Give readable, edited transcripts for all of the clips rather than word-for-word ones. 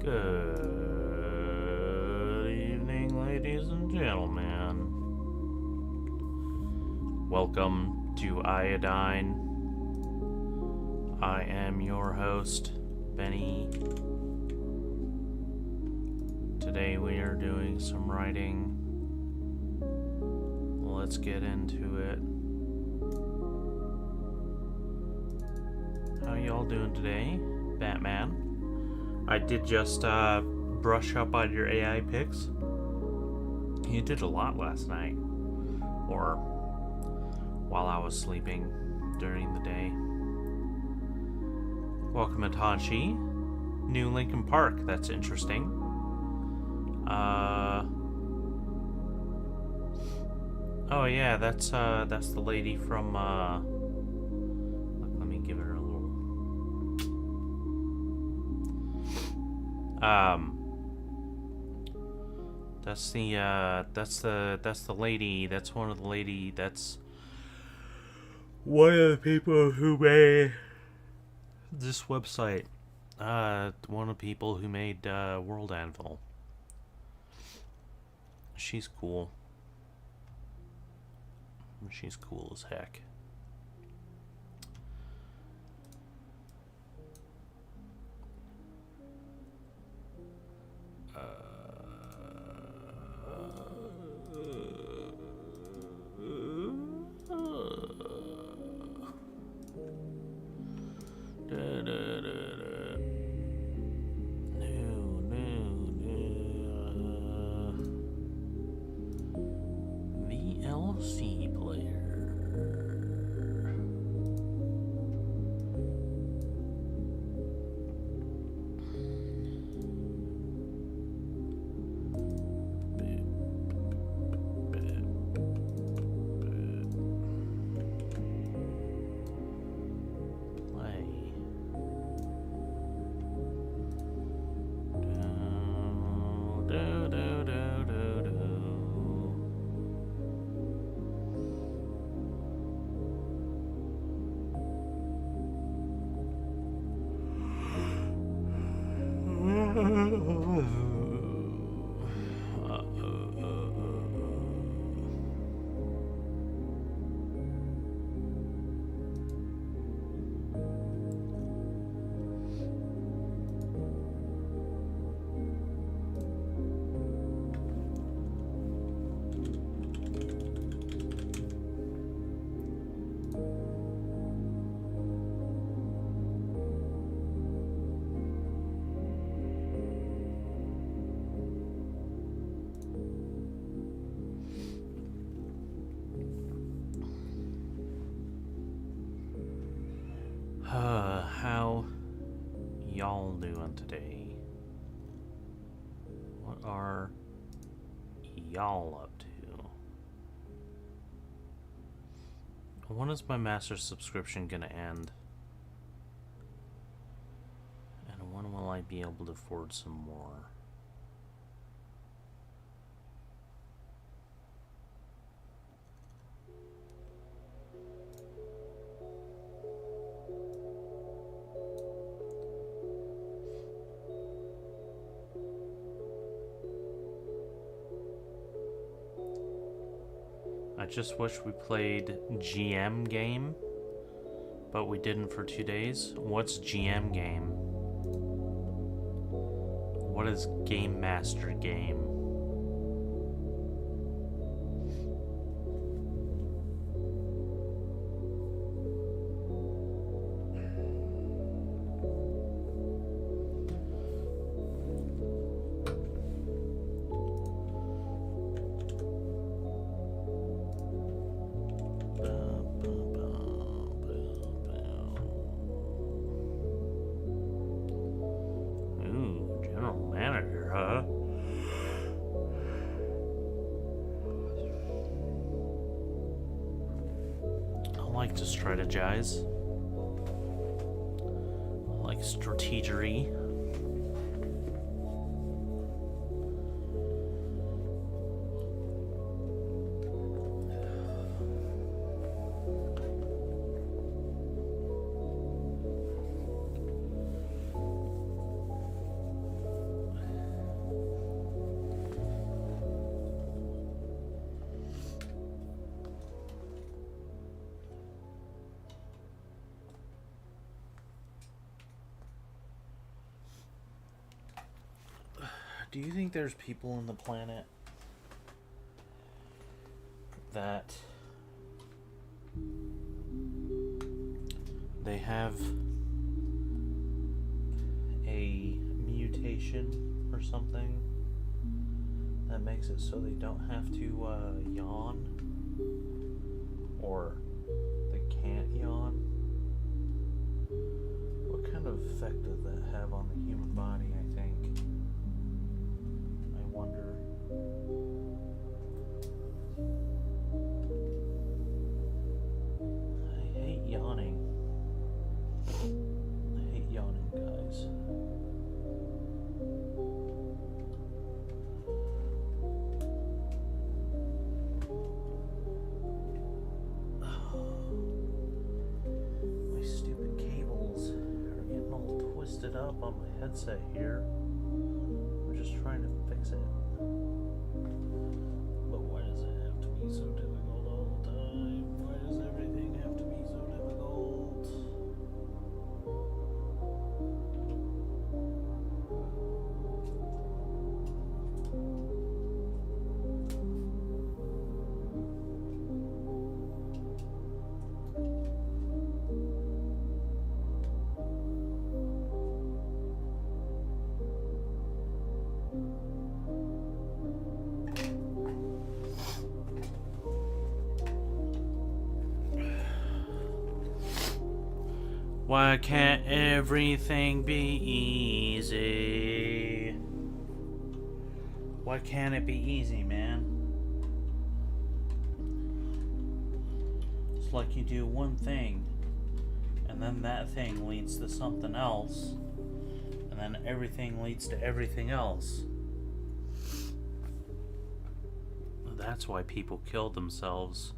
Good evening, ladies and gentlemen. Welcome to Iodine. I am your host, Benny. Today we are doing some writing. Let's get into it. How y'all doing today, Batman? I did just brush up on your AI picks. You did a lot last night. Or while I was sleeping during the day. Welcome, Atanshi. New Lincoln Park, that's interesting. Oh yeah, that's the lady from let me give her a little that's the lady, that's one of the lady, that's one of the people who made this website. One of the people who made World Anvil. She's cool. She's cool as heck. VLC player. How y'all doing today? What are y'all up to? When is my master subscription gonna end? And when will I be able to afford some more? I just wish we played GM game, but we didn't for 2 days. What's GM game? What is Game Master game? To strategize. I like strategery. Do you think there's people on the planet that they have a mutation or something that makes it so they don't have to yawn, or they can't yawn? What kind of effect does that have on the human body, I think? I wonder. I hate yawning. I hate yawning, guys. My stupid cables are getting all twisted up on my headset here. I'm just trying to fix it. But why does it have to be so difficult all the time? Why does everything have to be so difficult? Why can't everything be easy? Why can't it be easy, man? It's like you do one thing, and then that thing leads to something else, and then everything leads to everything else. That's why people kill themselves.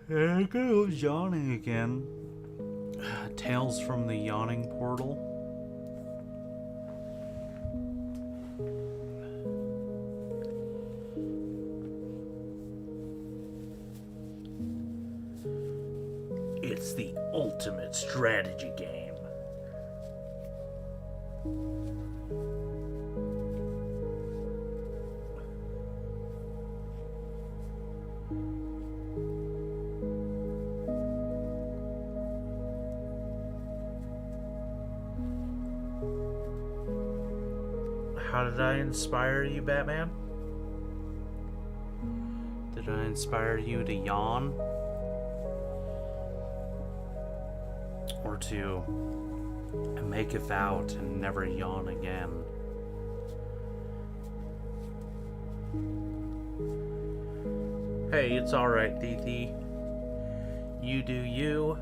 There goes yawning again. Tales from the Yawning Portal. It's the ultimate strategy game. How did I inspire you, Batman? Did I inspire you to yawn? Or to make a vow to never yawn again? Hey, it's alright, DT. You do you.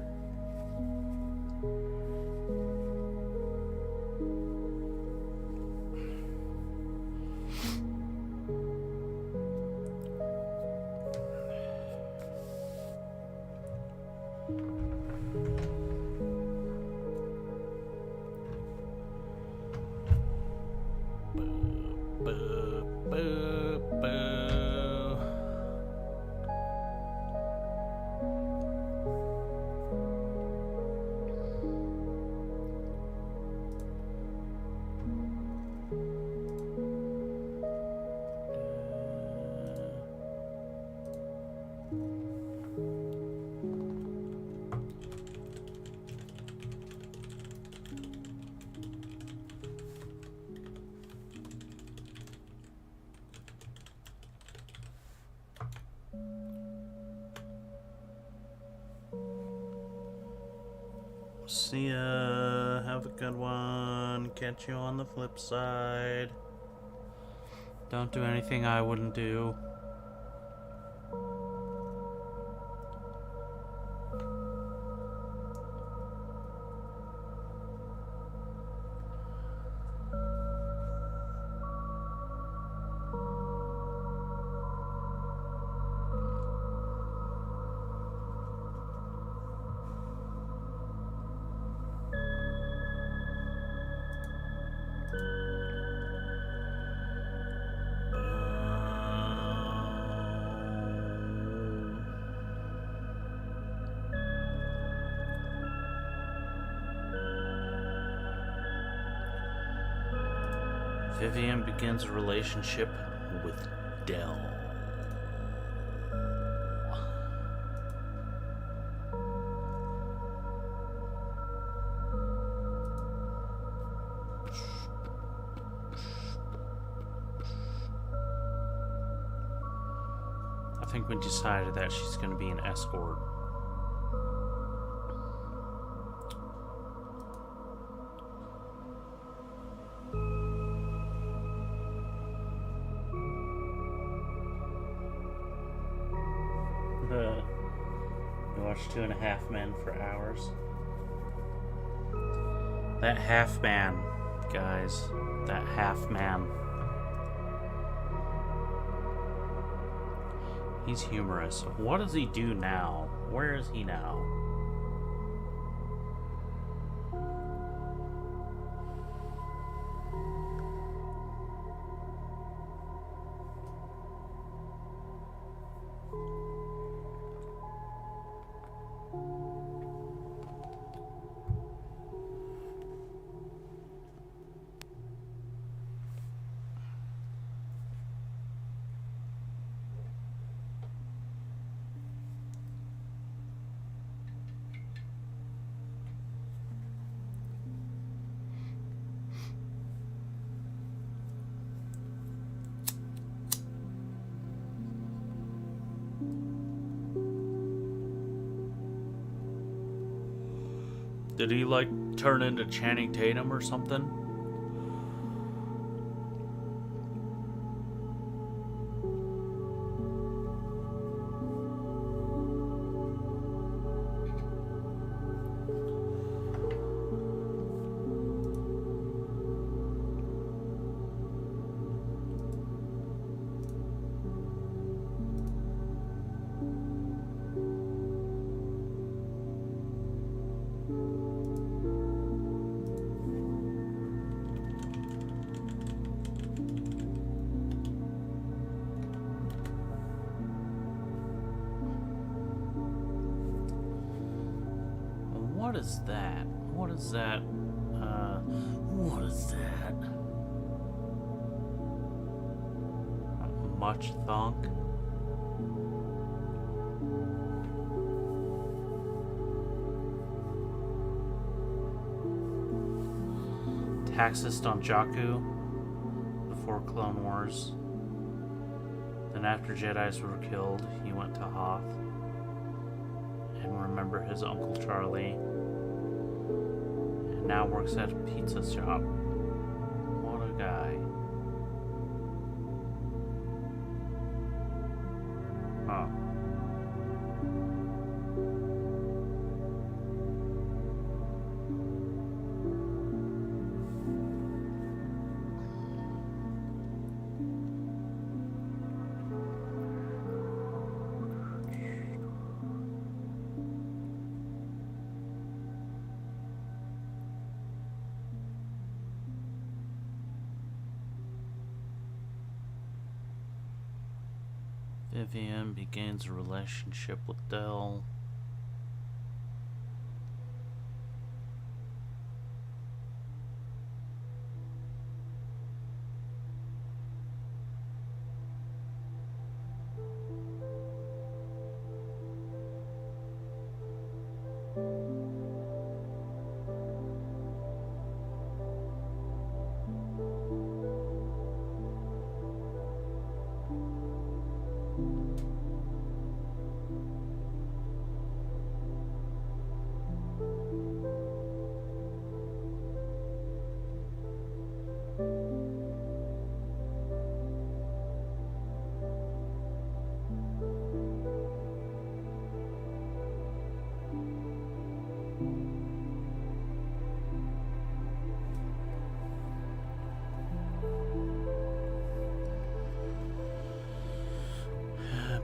See ya. Have a good one. Catch you on the flip side. Don't do anything I wouldn't do. Vivian begins a relationship with Dell. I think we decided that she's going to be an escort. You watch 2.5 Men for hours. That half man, guys. That half man. He's humorous. What does he do now? Where is he now? Did he, like, turn into Channing Tatum or something? What is that? What is that? What is that? Much thunk? Taxist on Jakku before Clone Wars. Then after Jedis were killed, he went to Hoth and remember his Uncle Charlie. And now works at a pizza shop. What a guy. Huh. Vivian begins a relationship with Dell.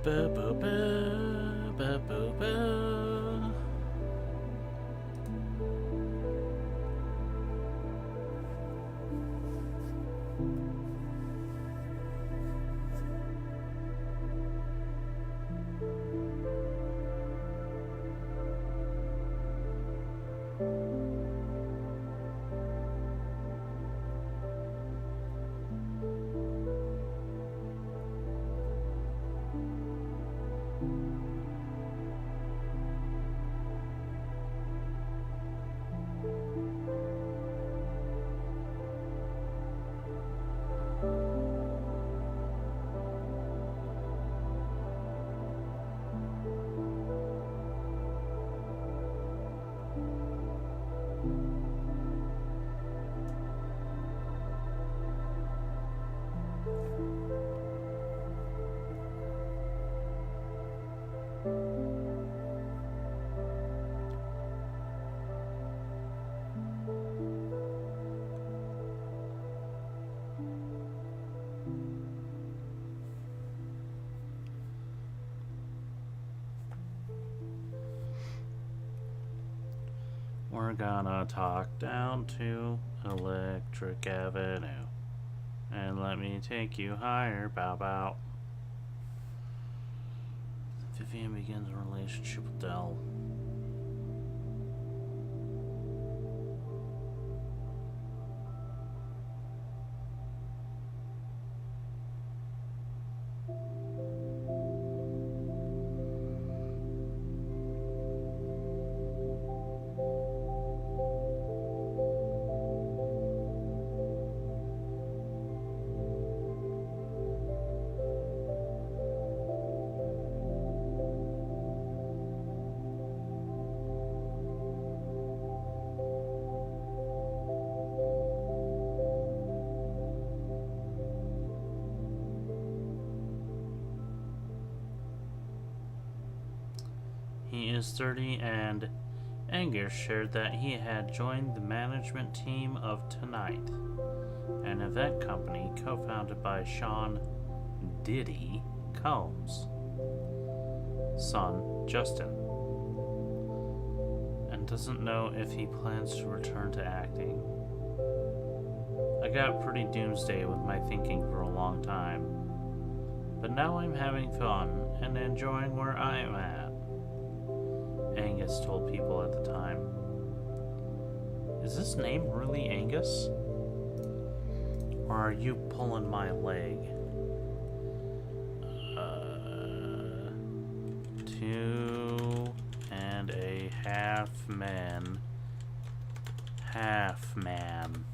Ba, ba, ba, ba, ba, ba. We're gonna talk down to Electric Avenue. And let me take you higher, bow bow. Vivian begins a relationship with Dell. He is 30, and Angus shared that he had joined the management team of Tonight, an event company co-founded by Sean Diddy Combs' son, Justin, and doesn't know if he plans to return to acting. I got pretty doomsday with my thinking for a long time, but now I'm having fun and enjoying where I am at, Angus told People at the time. Is this name really Angus? Or are you pulling my leg? 2.5 men. Half man.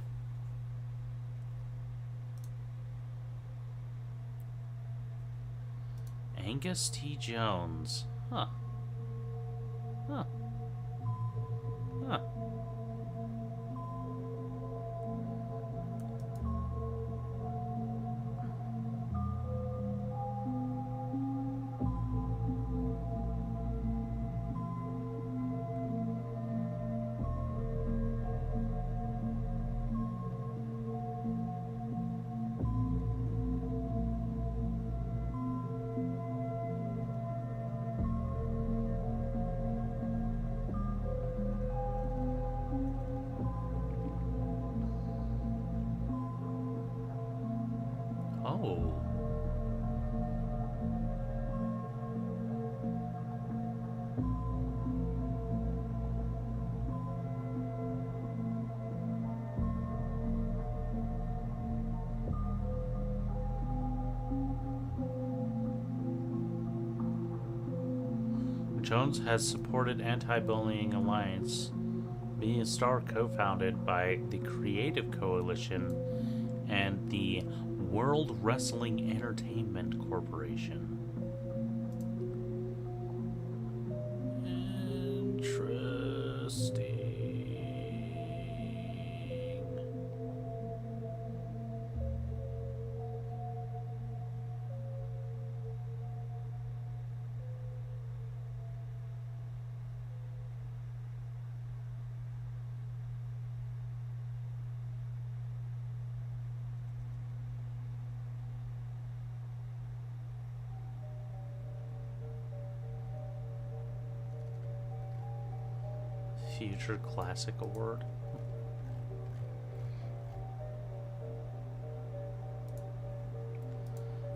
Angus T. Jones. Huh. Huh. Huh. Oh. Jones has supported Anti-Bullying Alliance, being a star co-founded by the Creative Coalition and the World Wrestling Entertainment Corporation. Interesting. Future Classic Award.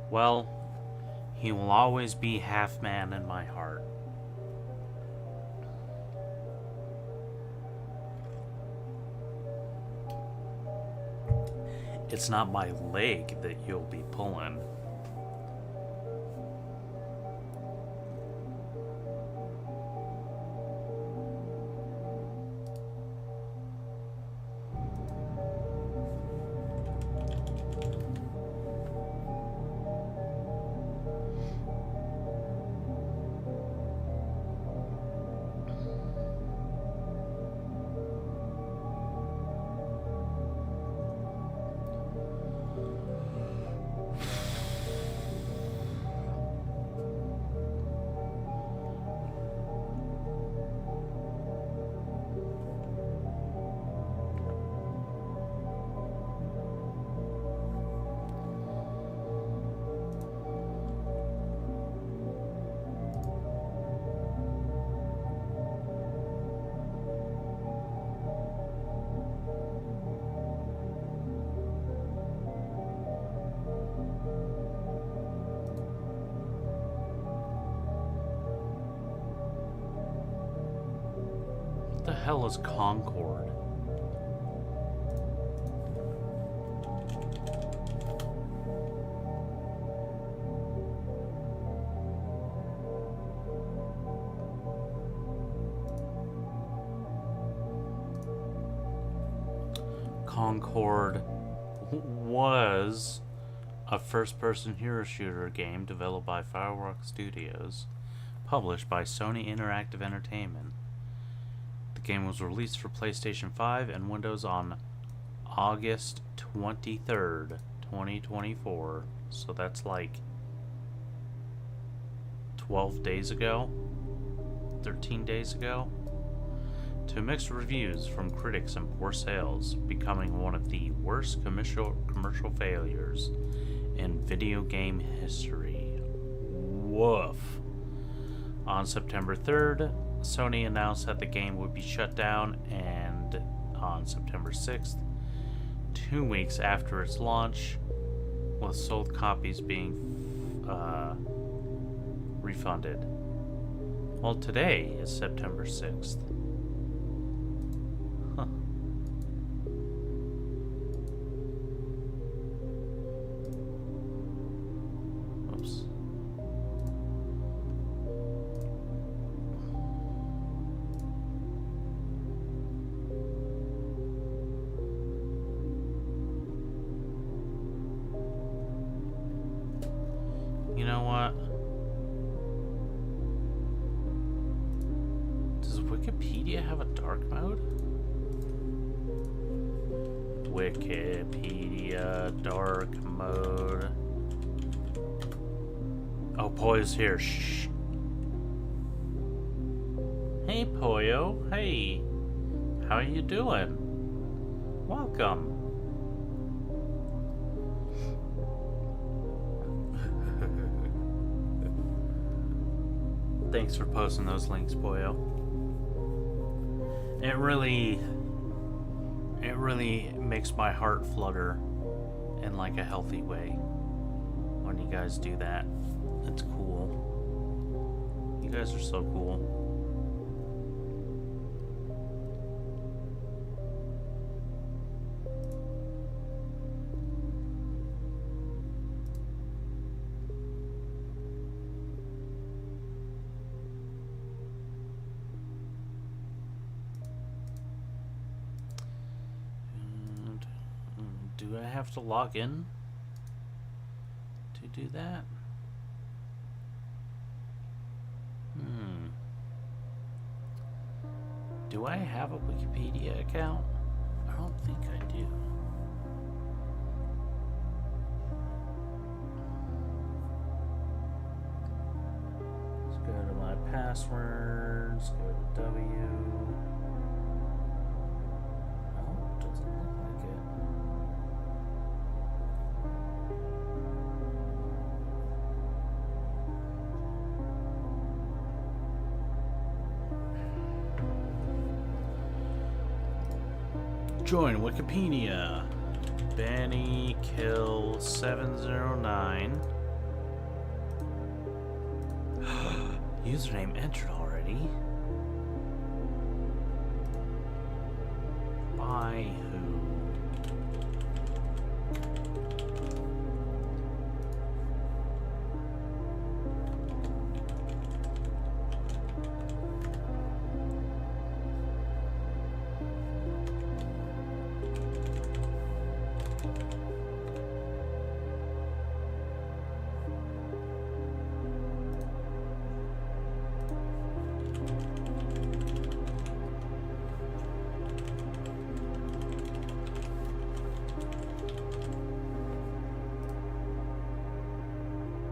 Well, he will always be half man in my heart. It's not my leg that you'll be pulling. hell is Concord? Concord was a first-person hero shooter game developed by Firework Studios, published by Sony Interactive Entertainment. The game was released for PlayStation 5 and Windows on August 23rd, 2024. So that's like 12 days ago? 13 days ago? To mixed reviews from critics and poor sales, becoming one of the worst commercial failures in video game history. Woof. On September 3rd, Sony announced that the game would be shut down, and on September 6th, 2 weeks after its launch, with sold copies being refunded. Well, today is September 6th. Huh. Oops. You know what? Does Wikipedia have a dark mode? Wikipedia dark mode. Oh, Poyo's here. Shh. Hey, Poyo. Hey. How are you doing? Welcome. Thanks for posting those links, Poyo. It really makes my heart flutter in like a healthy way when you guys do that. It's cool. You guys are so cool. Do I have to log in to do that? Do I have a Wikipedia account? I don't think I do. Let's go to my passwords, go to W. Oh, doesn't look like it. Join Wikipedia. Benny Kill 709. Username entered already. By who?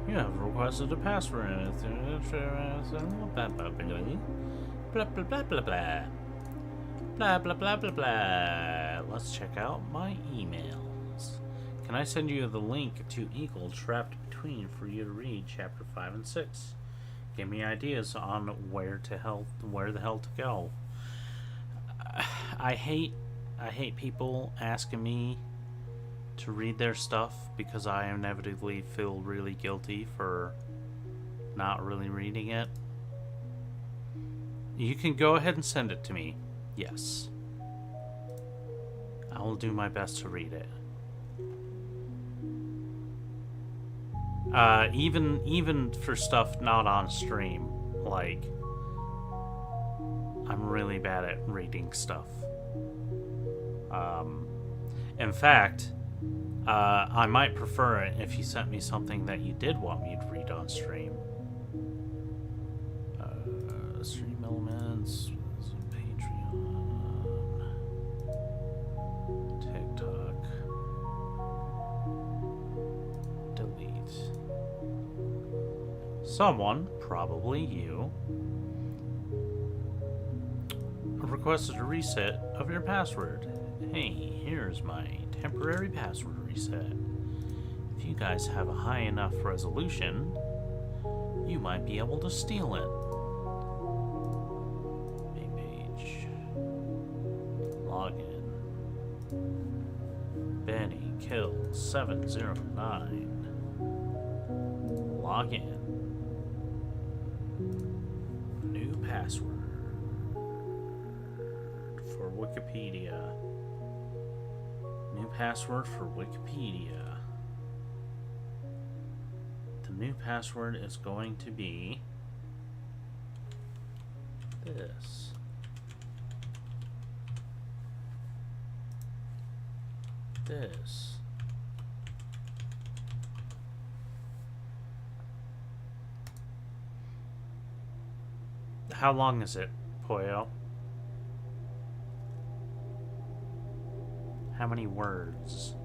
You have requested a password. Blah blah blah blah blah blah blah blah blah blah blah blah. Let's check out my emails. Can I send you the link to Eagle Trapped Between for you to read chapter 5 and 6? Give me ideas on where the hell to go. I hate people asking me to read their stuff because I inevitably feel really guilty for not really reading it. You can go ahead and send it to me. Yes. I will do my best to read it. Even for stuff not on stream, like, I'm really bad at reading stuff. In fact, I might prefer it if you sent me something that you did want me to read on stream. Stream elements, Patreon, TikTok, delete. Someone, probably you, requested a reset of your password. Hey, here's my temporary password reset. If you guys have a high enough resolution, you might be able to steal it. Main page. Login. Benny Kill 709. Login. New password for Wikipedia. New password for Wikipedia. The new password is going to be this. This. How long is it, Poyo? How many words?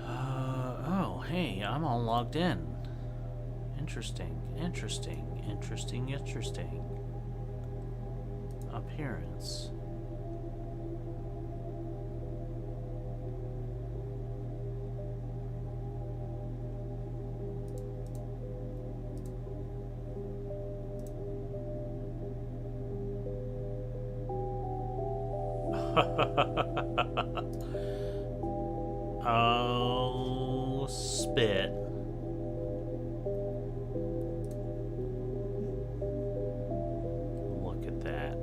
Oh, hey, I'm all logged in. Interesting. Appearance. Oh, spit. Look at that.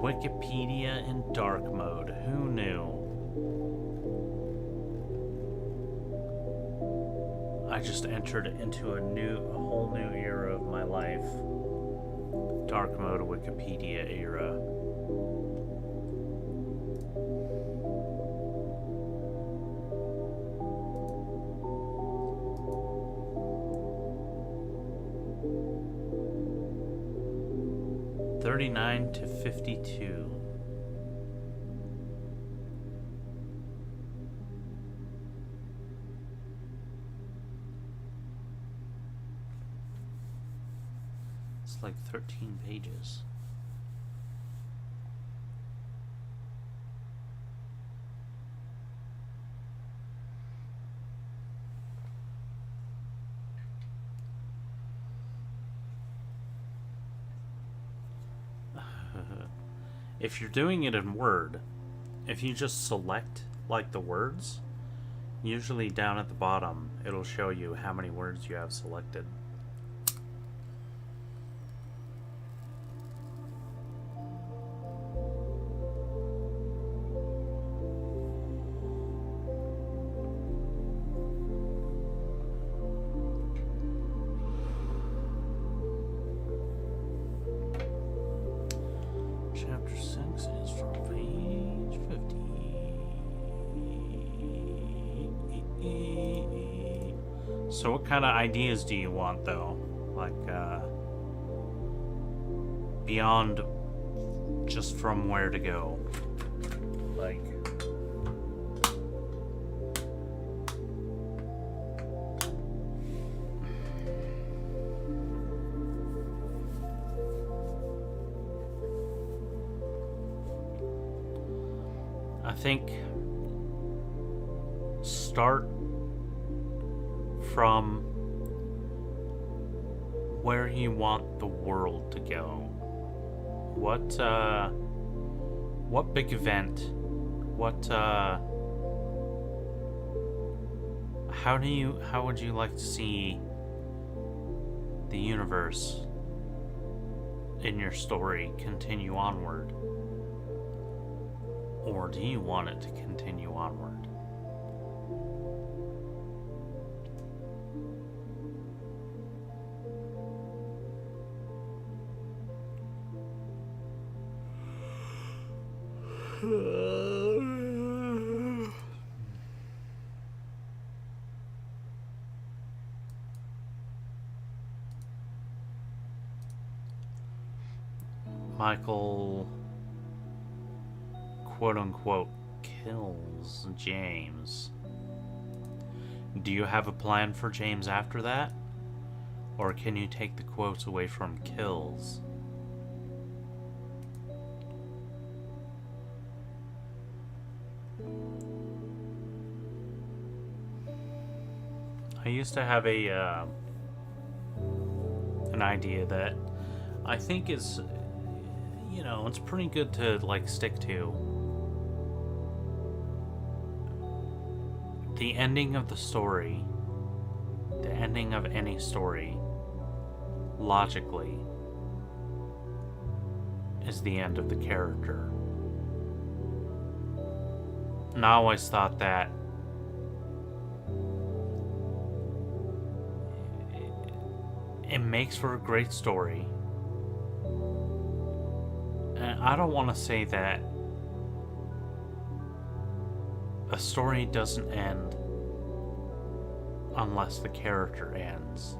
Wikipedia in dark mode. Who knew? I just entered into a whole new era of my life. Dark mode Wikipedia era. $39 to $52. It's like 13 pages. If you're doing it in Word, if you just select like the words, usually down at the bottom it'll show you how many words you have selected. Chapter 6 is from page 50. So what kind of ideas do you want, though? Like, beyond just from where to go? Like... I think start from where you want the world to go. What big event? How would you like to see the universe in your story continue onward? Or do you want it to continue onward? Michael, quote unquote, kills James. Do you have a plan for James after that? Or can you take the quotes away from kills? I used to have an idea that I think is, you know, it's pretty good to like stick to. The ending of the story, the ending of any story, logically, is the end of the character. And I always thought that it makes for a great story. And I don't want to say that a story doesn't end unless the character ends.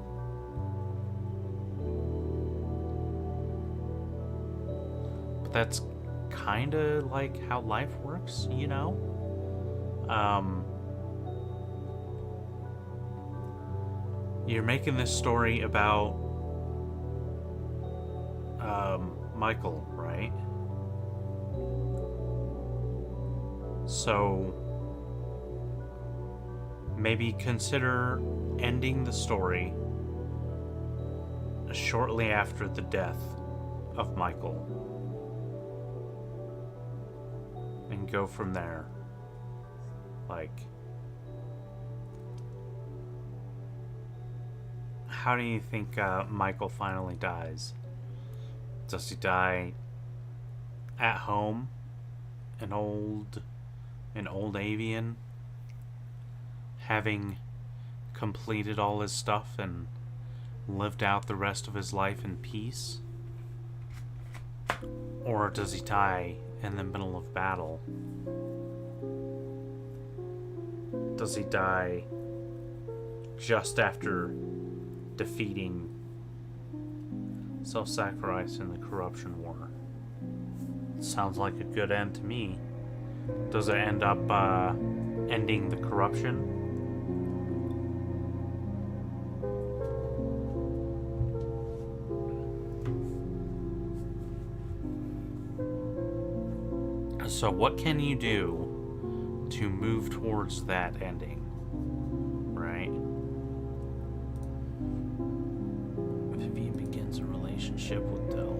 But that's kind of like how life works, you know? You're making this story about Michael, right? So maybe consider ending the story shortly after the death of Michael and go from there. Like, how do you think Michael finally dies? Does he die at home? An old avian? Having completed all his stuff and lived out the rest of his life in peace? Or does he die in the middle of battle? Does he die just after defeating self-sacrifice in the corruption war? Sounds like a good end to me. Does it end up ending the corruption? So what can you do to move towards that ending? Right? Vivian begins a relationship with Del.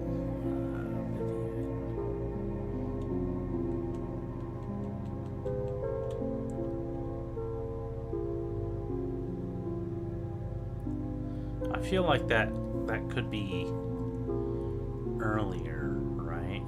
I feel like that could be earlier, right?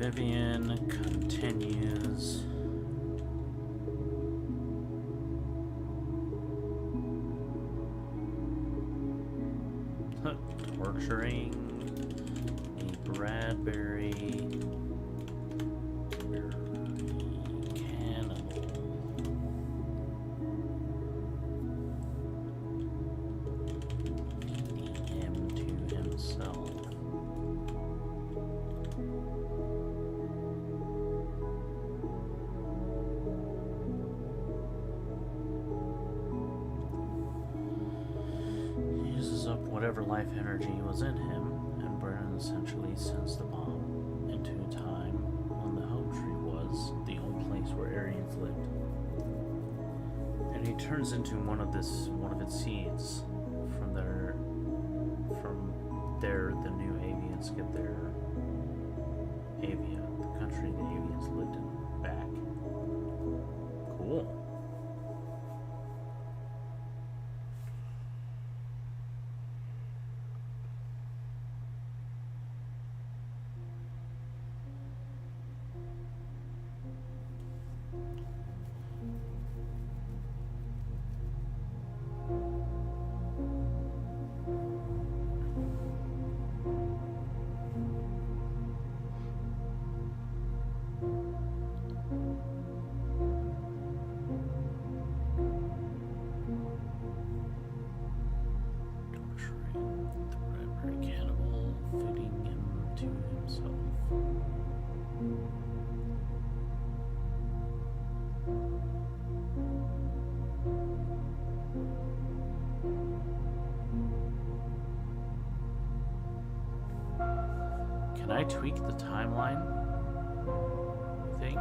Vivian continues. Torturing a Bradbury cannibal. Feeding him to himself. Whatever life energy was in him, and Brennan essentially sends the bomb into a time when the home tree was the old place where Aryans lived. And he turns into one of its seeds. From there the new avians get their Avia, the country the avians lived in, back. Cool. Can I tweak the timeline? I think.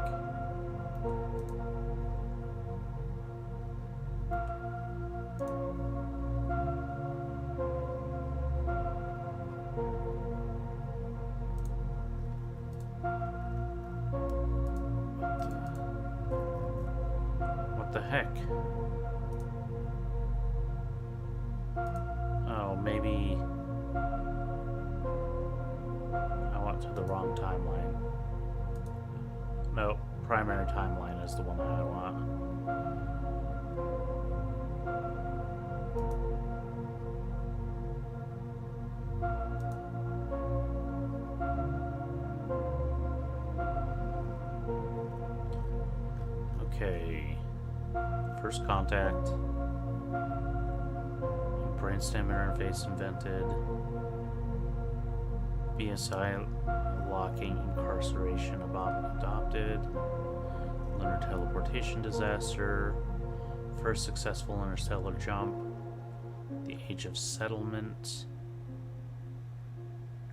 What the heck? Oh, maybe to the wrong timeline. Nope, primary timeline is the one that I want. Okay. First contact. Brainstem interface invented. BSI locking incarceration adopted. Lunar teleportation disaster. First successful interstellar jump. The age of settlement.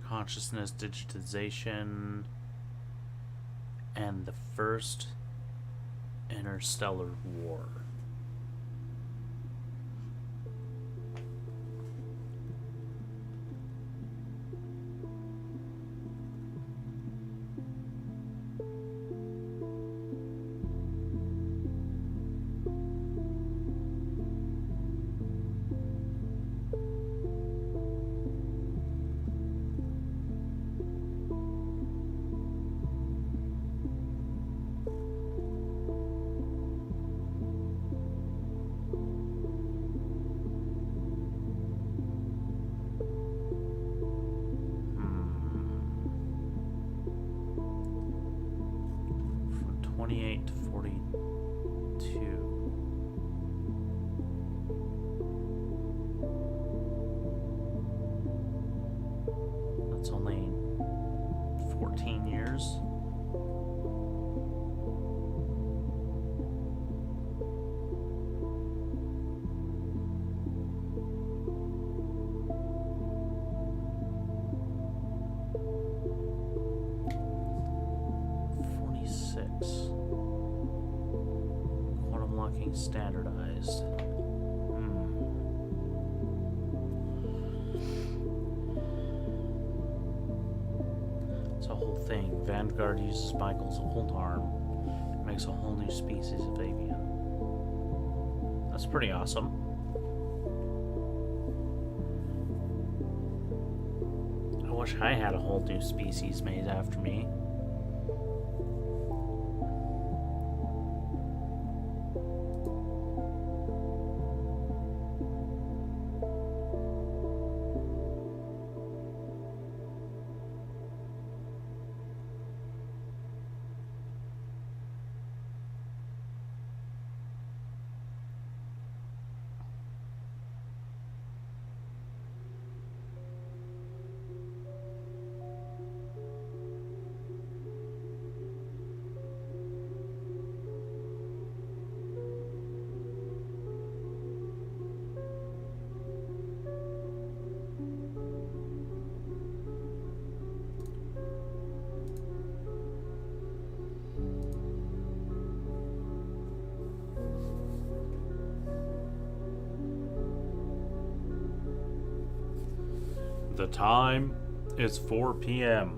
Consciousness digitization. And the first interstellar war. That's only 14 years. Standardized. It's a whole thing. Vanguard uses Michael's old arm, makes a whole new species of avian. That's pretty awesome. I wish I had a whole new species made after me. The time is 4 p.m.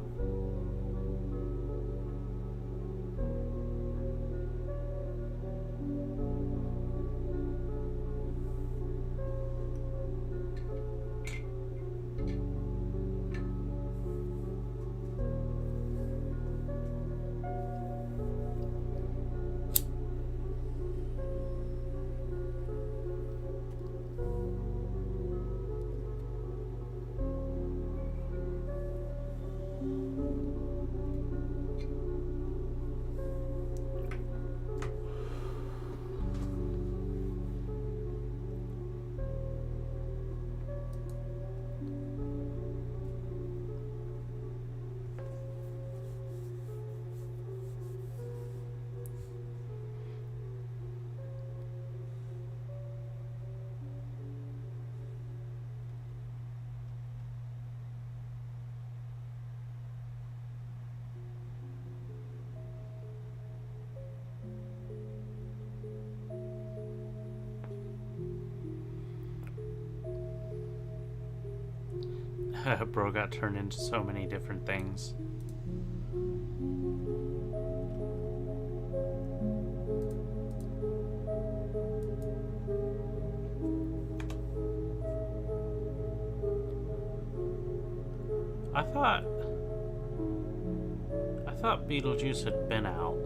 Bro got turned into so many different things. I thought Beetlejuice had been out.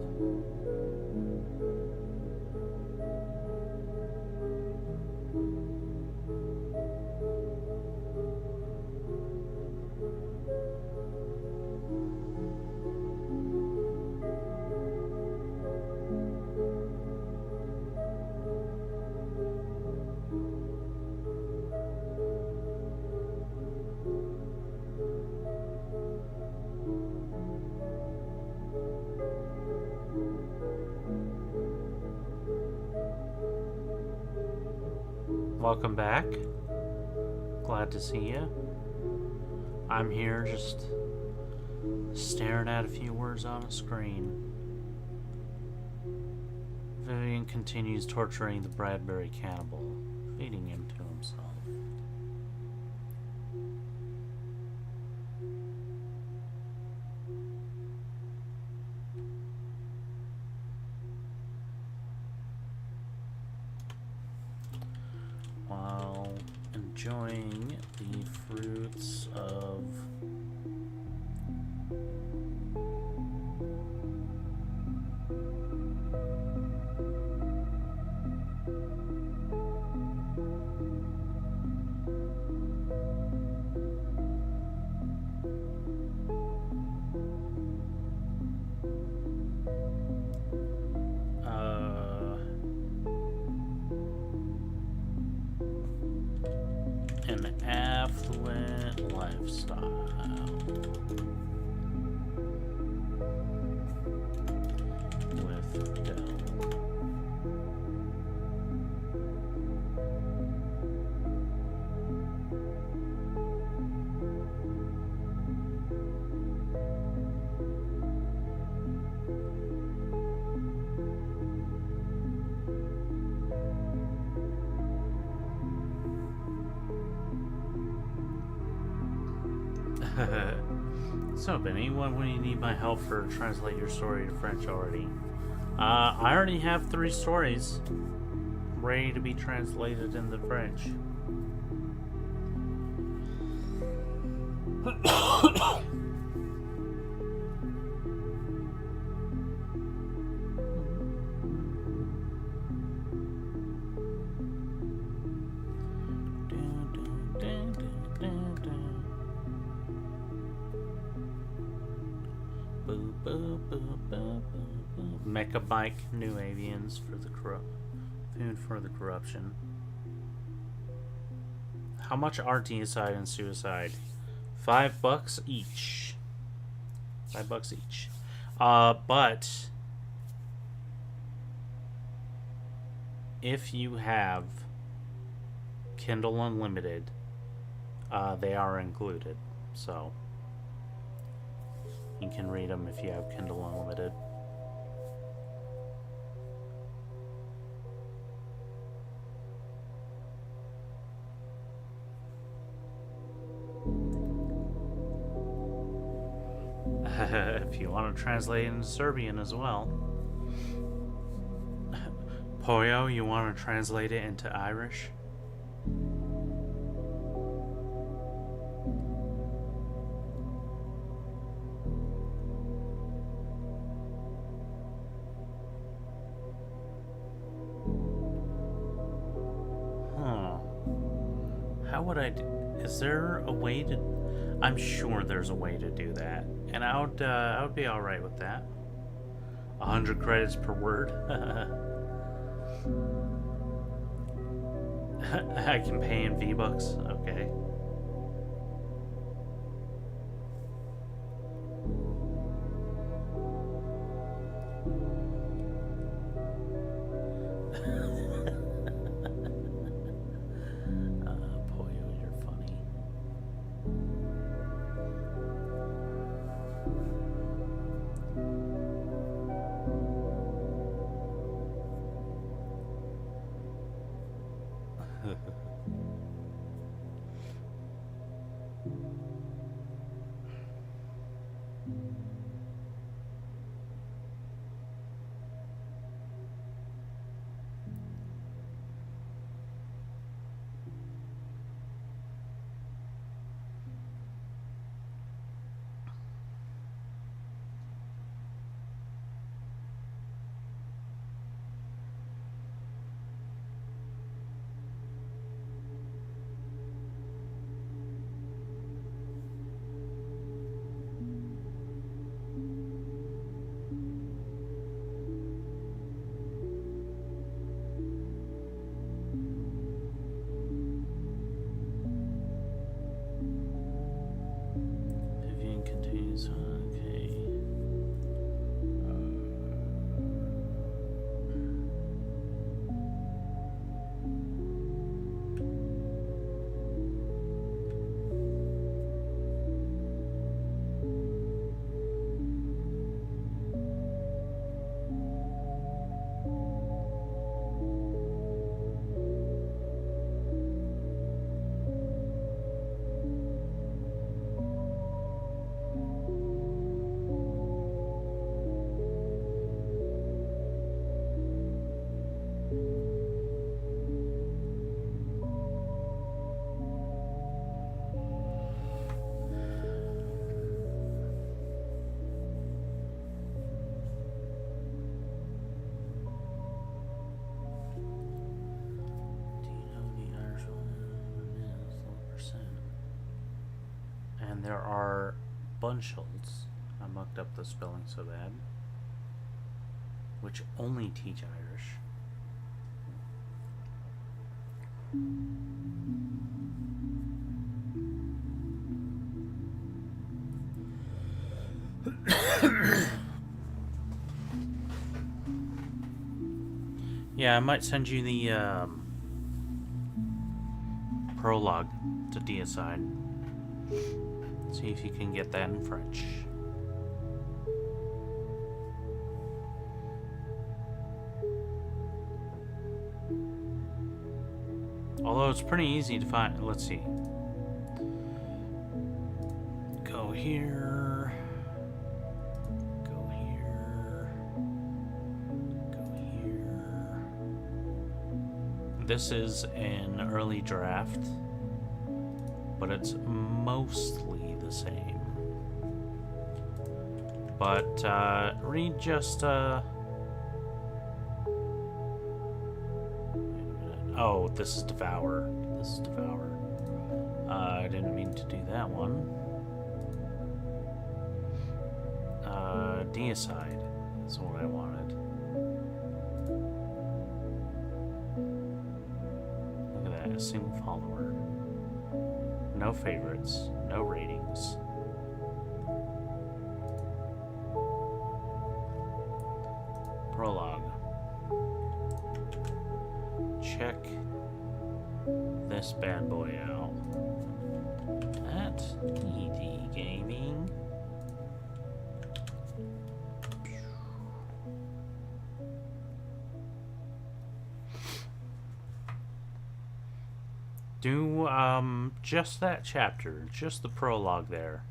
Welcome back. Glad to see you. I'm here just staring at a few words on a screen. Vivian continues torturing the Bradbury cannibal, feeding him to himself. While enjoying the fruits of an affluent lifestyle with Dell. So, Benny, when you need my help for translate your story to French already? I already have 3 stories ready to be translated into French. Mecha bike, new avians for the food for the corruption. How much are deicide and suicide? $5 each. $5 each. But if you have Kindle Unlimited, they are included. So you can read them if you have Kindle Unlimited. If you want to translate it into Serbian as well. Poyo, you want to translate it into Irish? How would I is there a way to... I'm sure there's a way to do that. And I would be alright with that. 100 credits per word. I can pay in V-Bucks? Okay. There are bunchels. I mucked up the spelling so bad. Which only teach Irish. Yeah, I might send you the prologue to Deicide. See if you can get that in French. Although it's pretty easy to find. Let's see. Go here. Go here. Go here. This is an early draft, but it's mostly the same. But read just wait a minute. Oh, this is Devour. This is Devour. I didn't mean to do that one. Deicide is what I wanted. Look at that, a single follower. No favorites, no ratings. Prologue. Check this bad boy out. At ED Gaming. Do just that chapter, just the prologue there.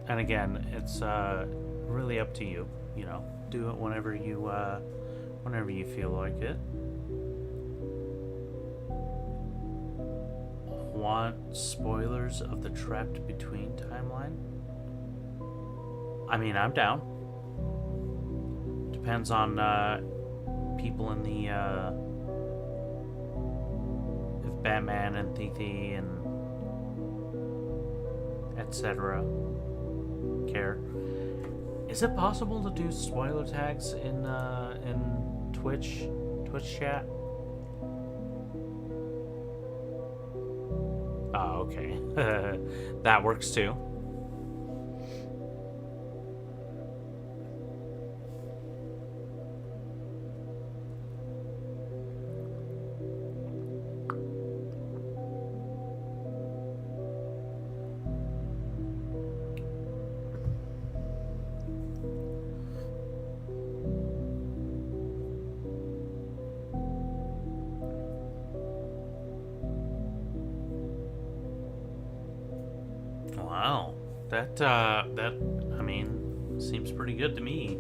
And again, it's really up to you. You know, do it whenever you feel like it. Want spoilers of the Trapped Between timeline? I mean, I'm down. Depends on people in the if Batman and Titi and etc. care. Is it possible to do spoiler tags in Twitch chat? Oh, okay. That works too. Wow. That I mean, seems pretty good to me.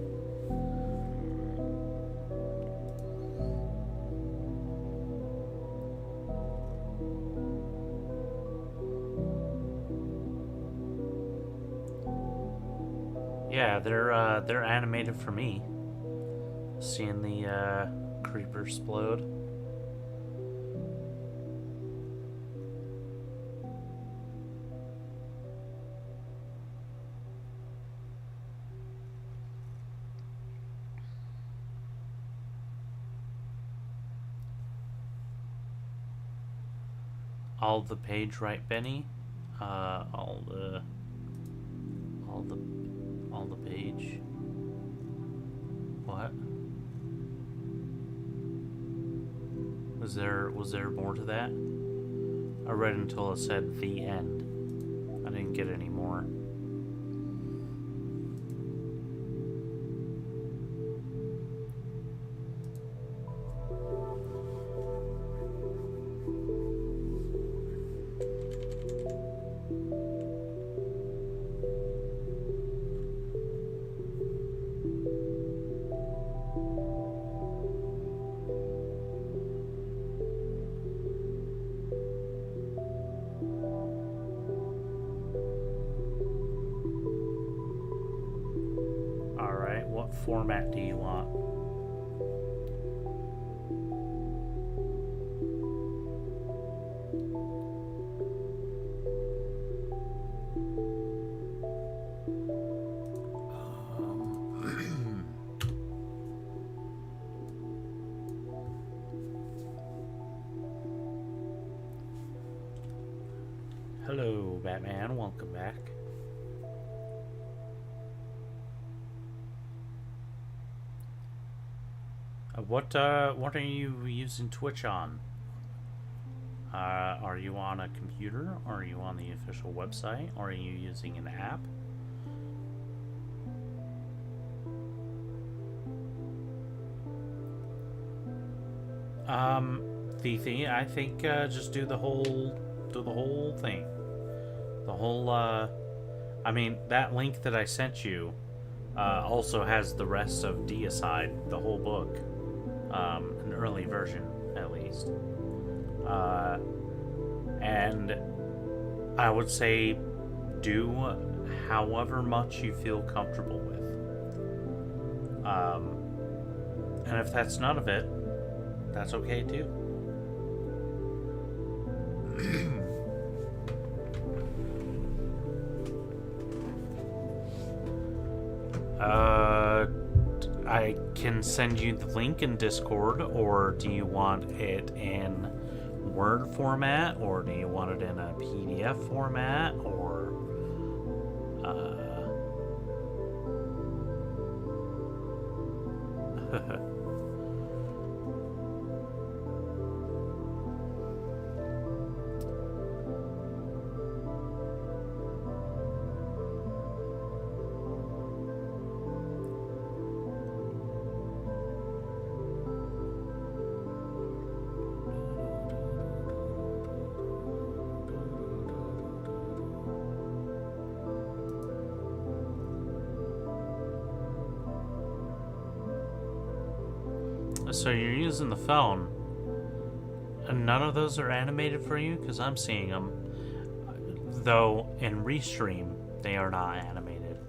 Yeah, they're animated for me. Seeing the creeper explode. All the page right, Benny? All the page. What? Was there more to that? I read until it said the end. I didn't get any more. What format do you want? Hello, Batman. Welcome back. What are you using Twitch on? Are you on a computer? Are you on the official website? Or are you using an app? Fifi, I think just do the whole thing. The whole I mean, that link that I sent you also has the rest of Deicide, the whole book. An early version, at least. And I would say do however much you feel comfortable with. And if that's none of it, that's okay too. I can send you the link in Discord, or do you want it in Word format, or do you want it in a PDF format, or So you're using the phone, and none of those are animated for you? Because I'm seeing them. Though in Restream, they are not animated.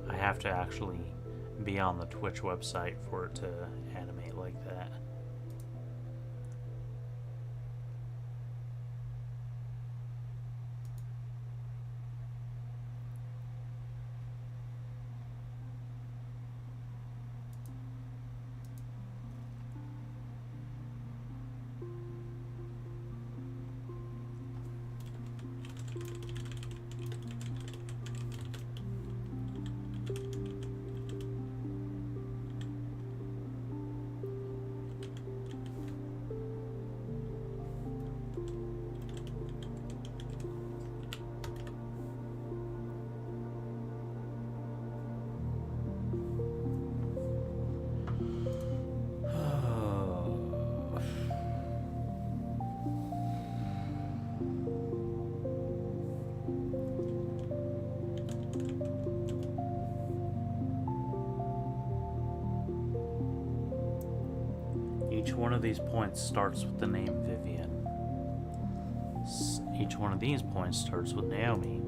I have to actually be on the Twitch website for it to animate like that. Each one of these points starts with the name Vivian. Each one of these points starts with Naomi.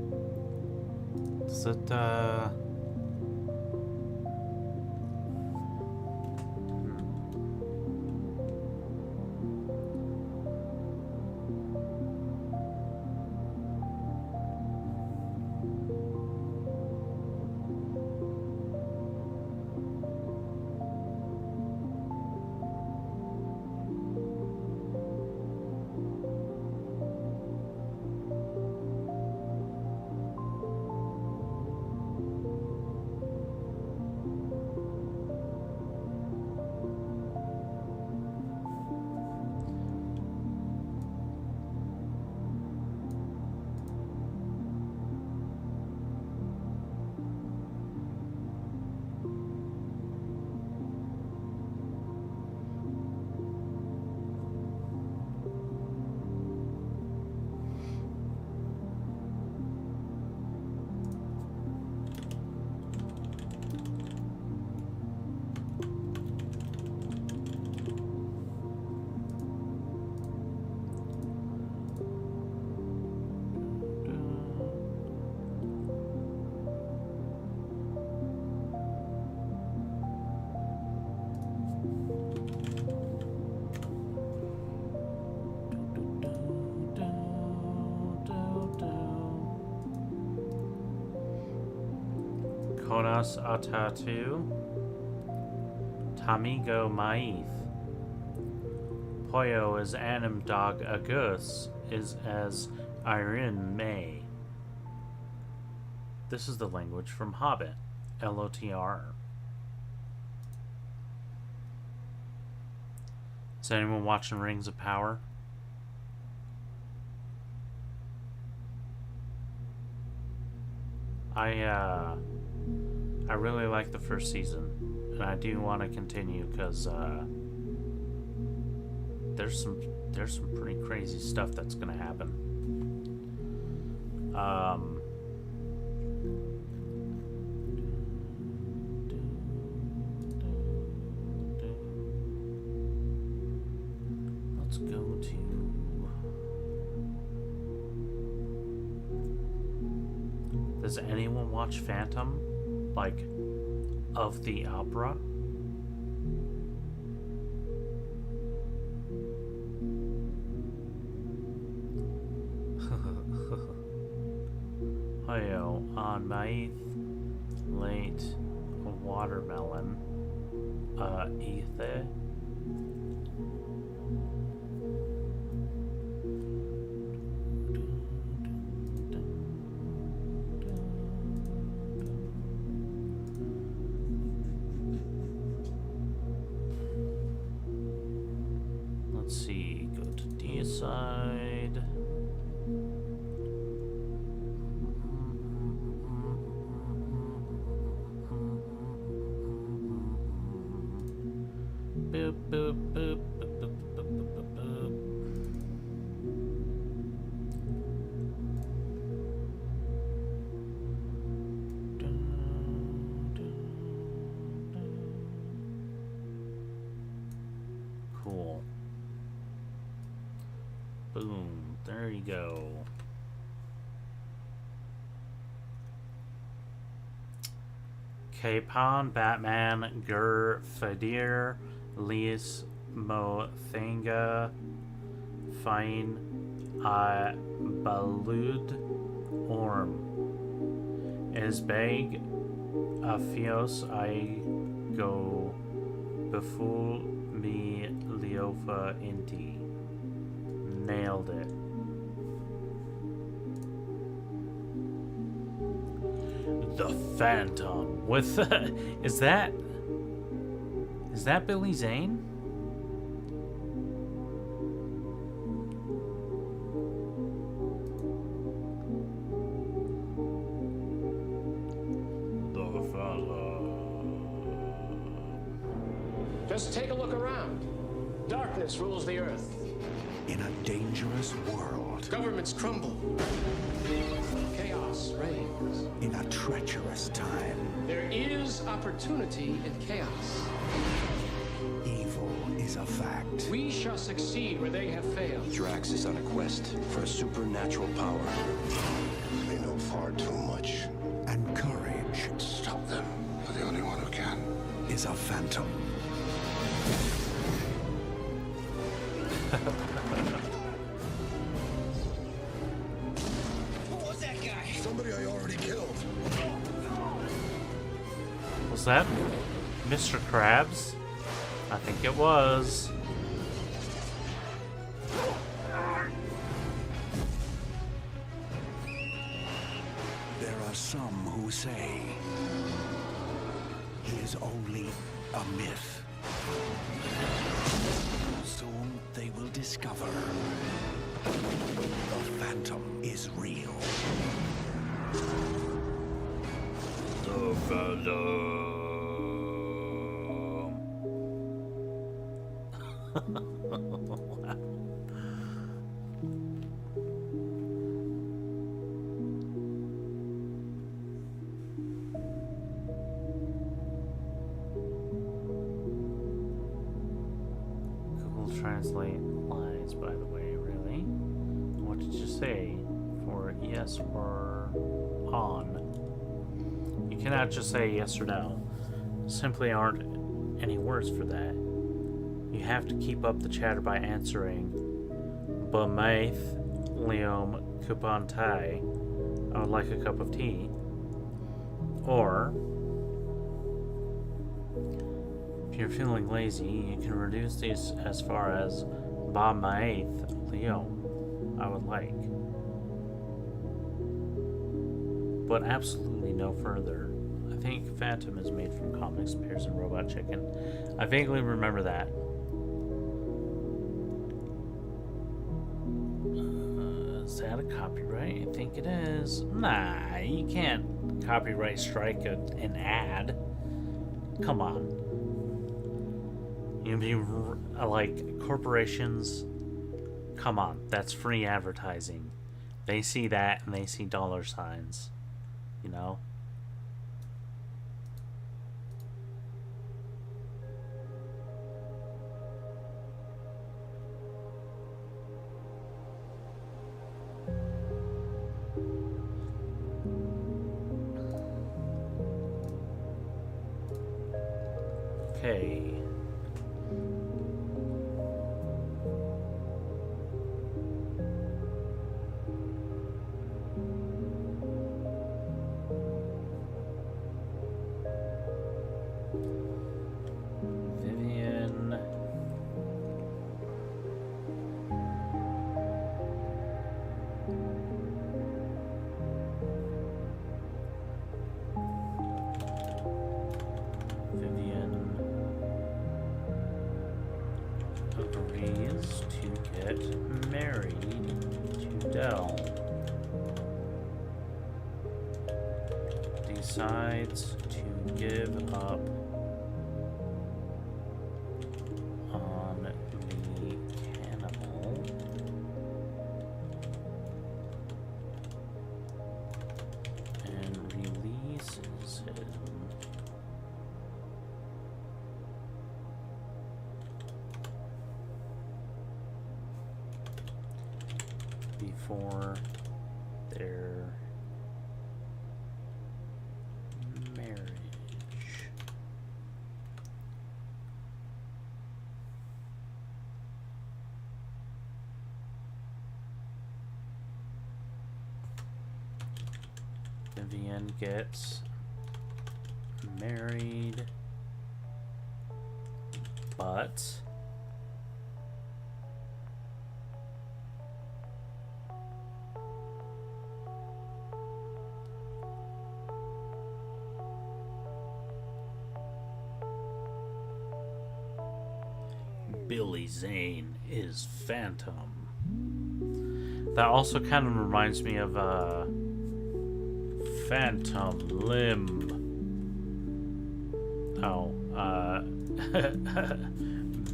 Is it, Konas Atatu, Tamigo Maith, Poyo as Anim Dog Agus is as Irene May. This is the language from Hobbit, LOTR. Is anyone watching Rings of Power? I really like the first season, and I do want to continue because there's some pretty crazy stuff that's gonna happen. Let's go to. Does anyone watch Phantom? Like, of the opera? Hiyo on Maith, late watermelon, ether. Let's see, go to D side. Boop, boop, boop, boop, boop, boop, boop, boop. Dun, dun, dun. Boom. There you go. Capon, Batman, Gur, Fadir, Lies, Mo, Thanga, Fine, Balud, Orm. Esbeg, Afios, I go before me, Leofa, Inti. Nailed it. The Phantom with is that Billy Zane? The Phantom. Just take a look around. Darkness rules the earth. In a dangerous world. Governments crumble. Chaos reigns. In a treacherous time. There is opportunity in chaos. Evil is a fact. We shall succeed where they have failed. Drax is on a quest for a supernatural power. They know far too much. And courage Stop them. You're the only one who can. is a phantom. Who was that guy? Somebody I already killed. Was that Mr. Krabs? I think it was. There are some who say he is only a myth. Soon they will discover the Phantom is real. The Phantom. Google Translate lines, by the way, really? What did you say for yes or on? You cannot just say yes or no. Simply aren't any words for that. You have to keep up the chatter by answering Bamaith Leom Kupantai. I would like a cup of tea. Or if you're feeling lazy, you can reduce these as far as Bamaith Leom. I would like. But absolutely no further. I think Phantom is made from comics, Pears and Robot Chicken. I vaguely remember that. Is that a copyright? I think it is. Nah, you can't copyright strike an ad. Come on. You mean like corporations? Come on, that's free advertising. They see that and they see dollar signs. You know? Okay. Vivian. Vivian agrees to get married to Dell. Decides to give up on the cannibal and releases him. for their marriage. Vivian gets married, but Billy Zane is Phantom. That also kind of reminds me of Phantom Limb. Oh,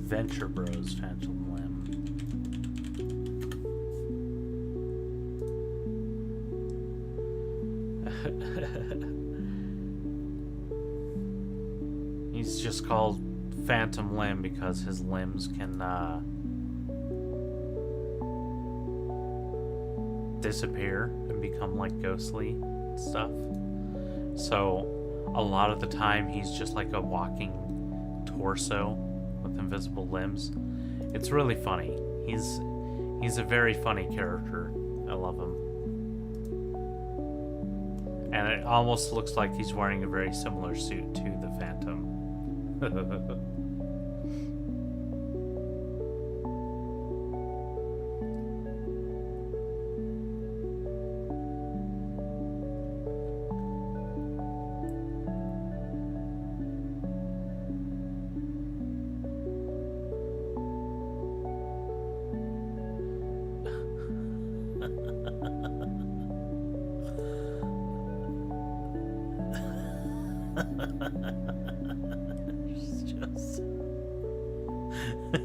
Venture Bros Phantom Limb. He's just called Phantom Limb because his limbs can disappear and become like ghostly stuff. So a lot of the time he's just like a walking torso with invisible limbs. It's really funny. He's a very funny character. I love him. And it almost looks like he's wearing a very similar suit to the Phantom.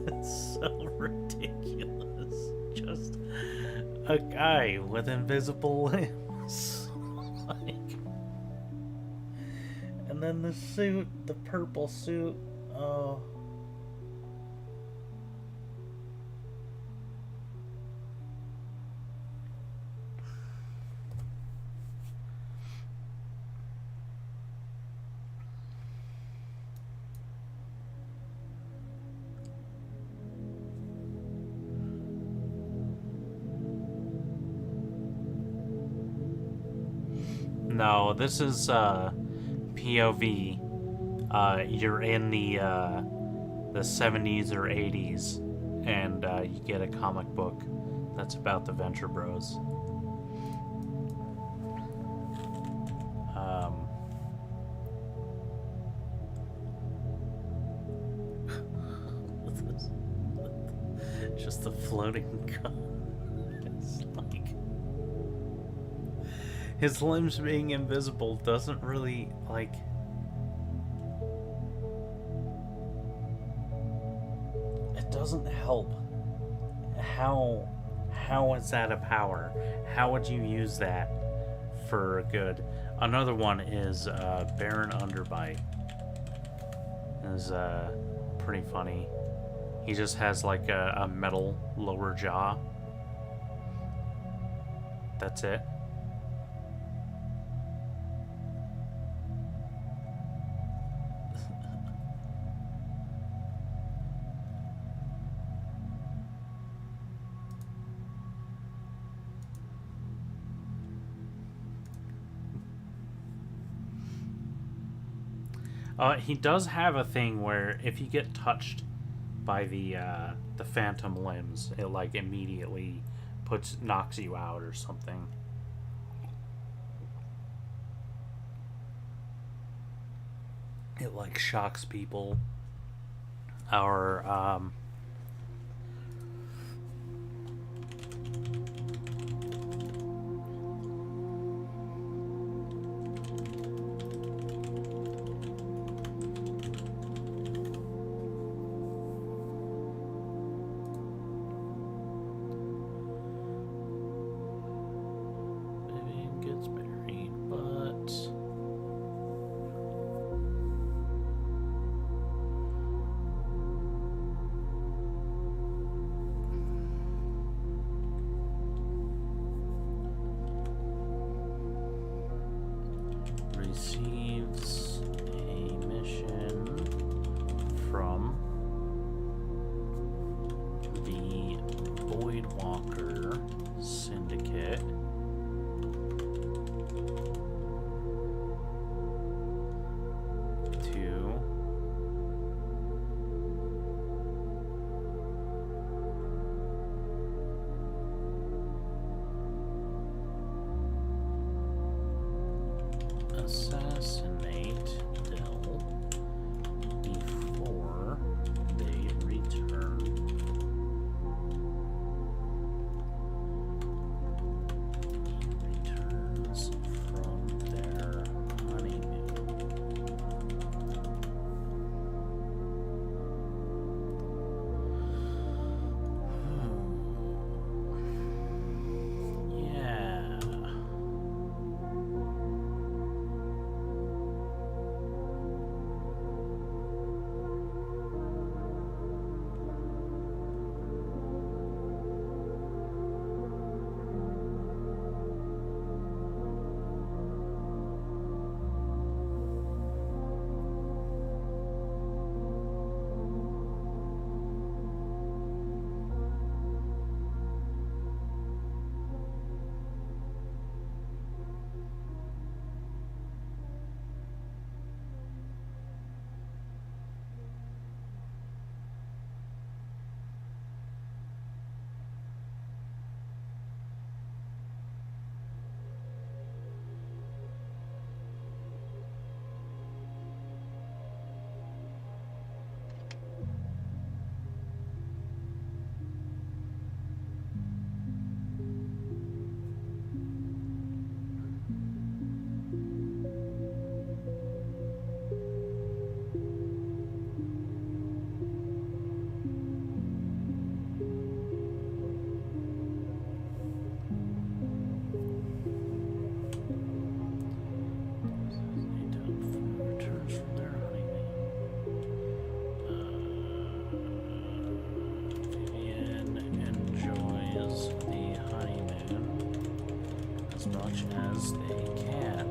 It's so ridiculous. Just a guy with invisible limbs. Like, and then the suit, the purple suit. Oh. No, this is POV. You're in the 70s or 80s, and you get a comic book that's about the Venture Bros. Just the floating gun. It's like his limbs being invisible doesn't really, like... It doesn't help. How is that a power? How would you use that for good? Another one is Baron Underbite. Is pretty funny. He just has like a metal lower jaw. That's it. He does have a thing where if you get touched by the phantom limbs, it like immediately knocks you out or something. It like shocks people. Or Void Walker Syndicate. To assassinate Dell before they return. Returns from their honeymoon. Yeah. Returns from their honeymoon. Vivian enjoys the honeymoon as much as they can.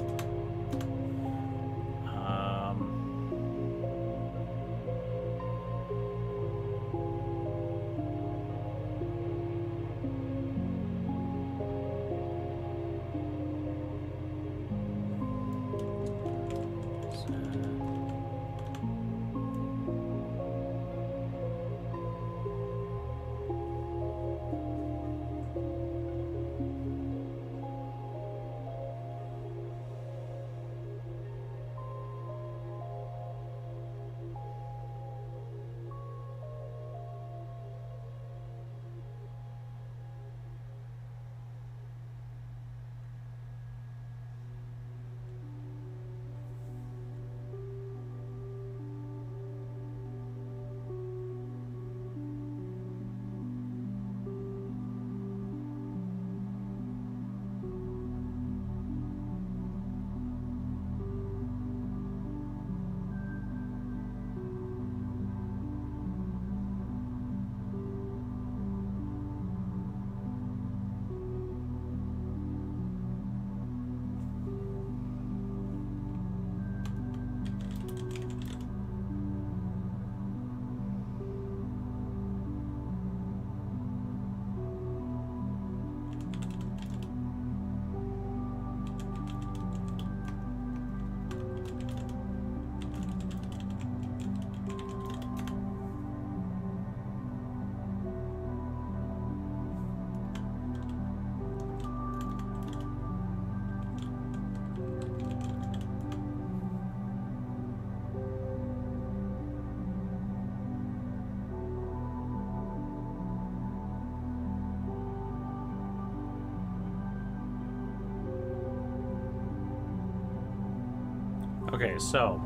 Okay, so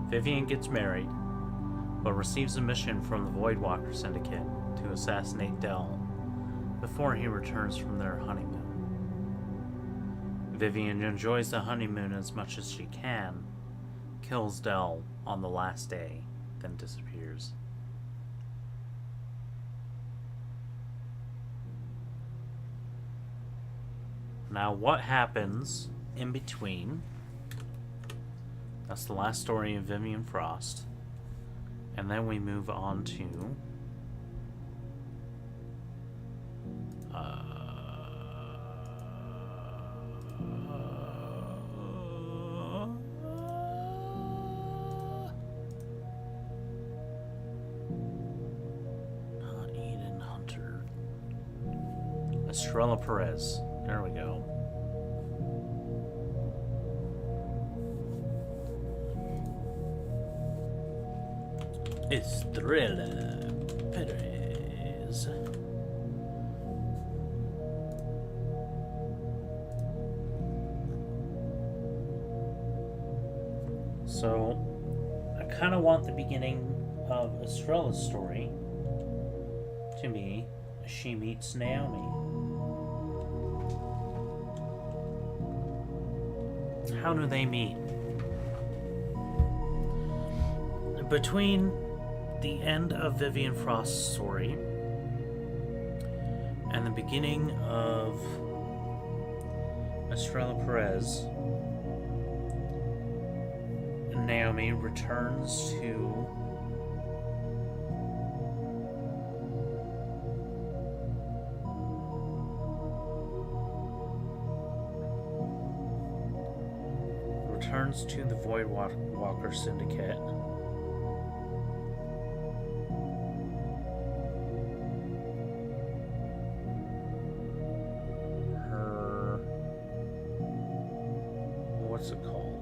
Vivian gets married, but receives a mission from the Void Walker Syndicate to assassinate Dell before he returns from their honeymoon. Vivian enjoys the honeymoon as much as she can, kills Dell on the last day, then disappears. Now, what happens in between? That's the last story of Vivian Frost. And then we move on to not Eden Hunter. Estrella Perez. There we go. Estrella Perez. So, I kind of want the beginning of Estrella's story to be she meets Naomi. How do they meet? Between the end of Vivian Frost's story and the beginning of Estrella Perez, Naomi returns to the Void Walker Syndicate. Her, what's it called?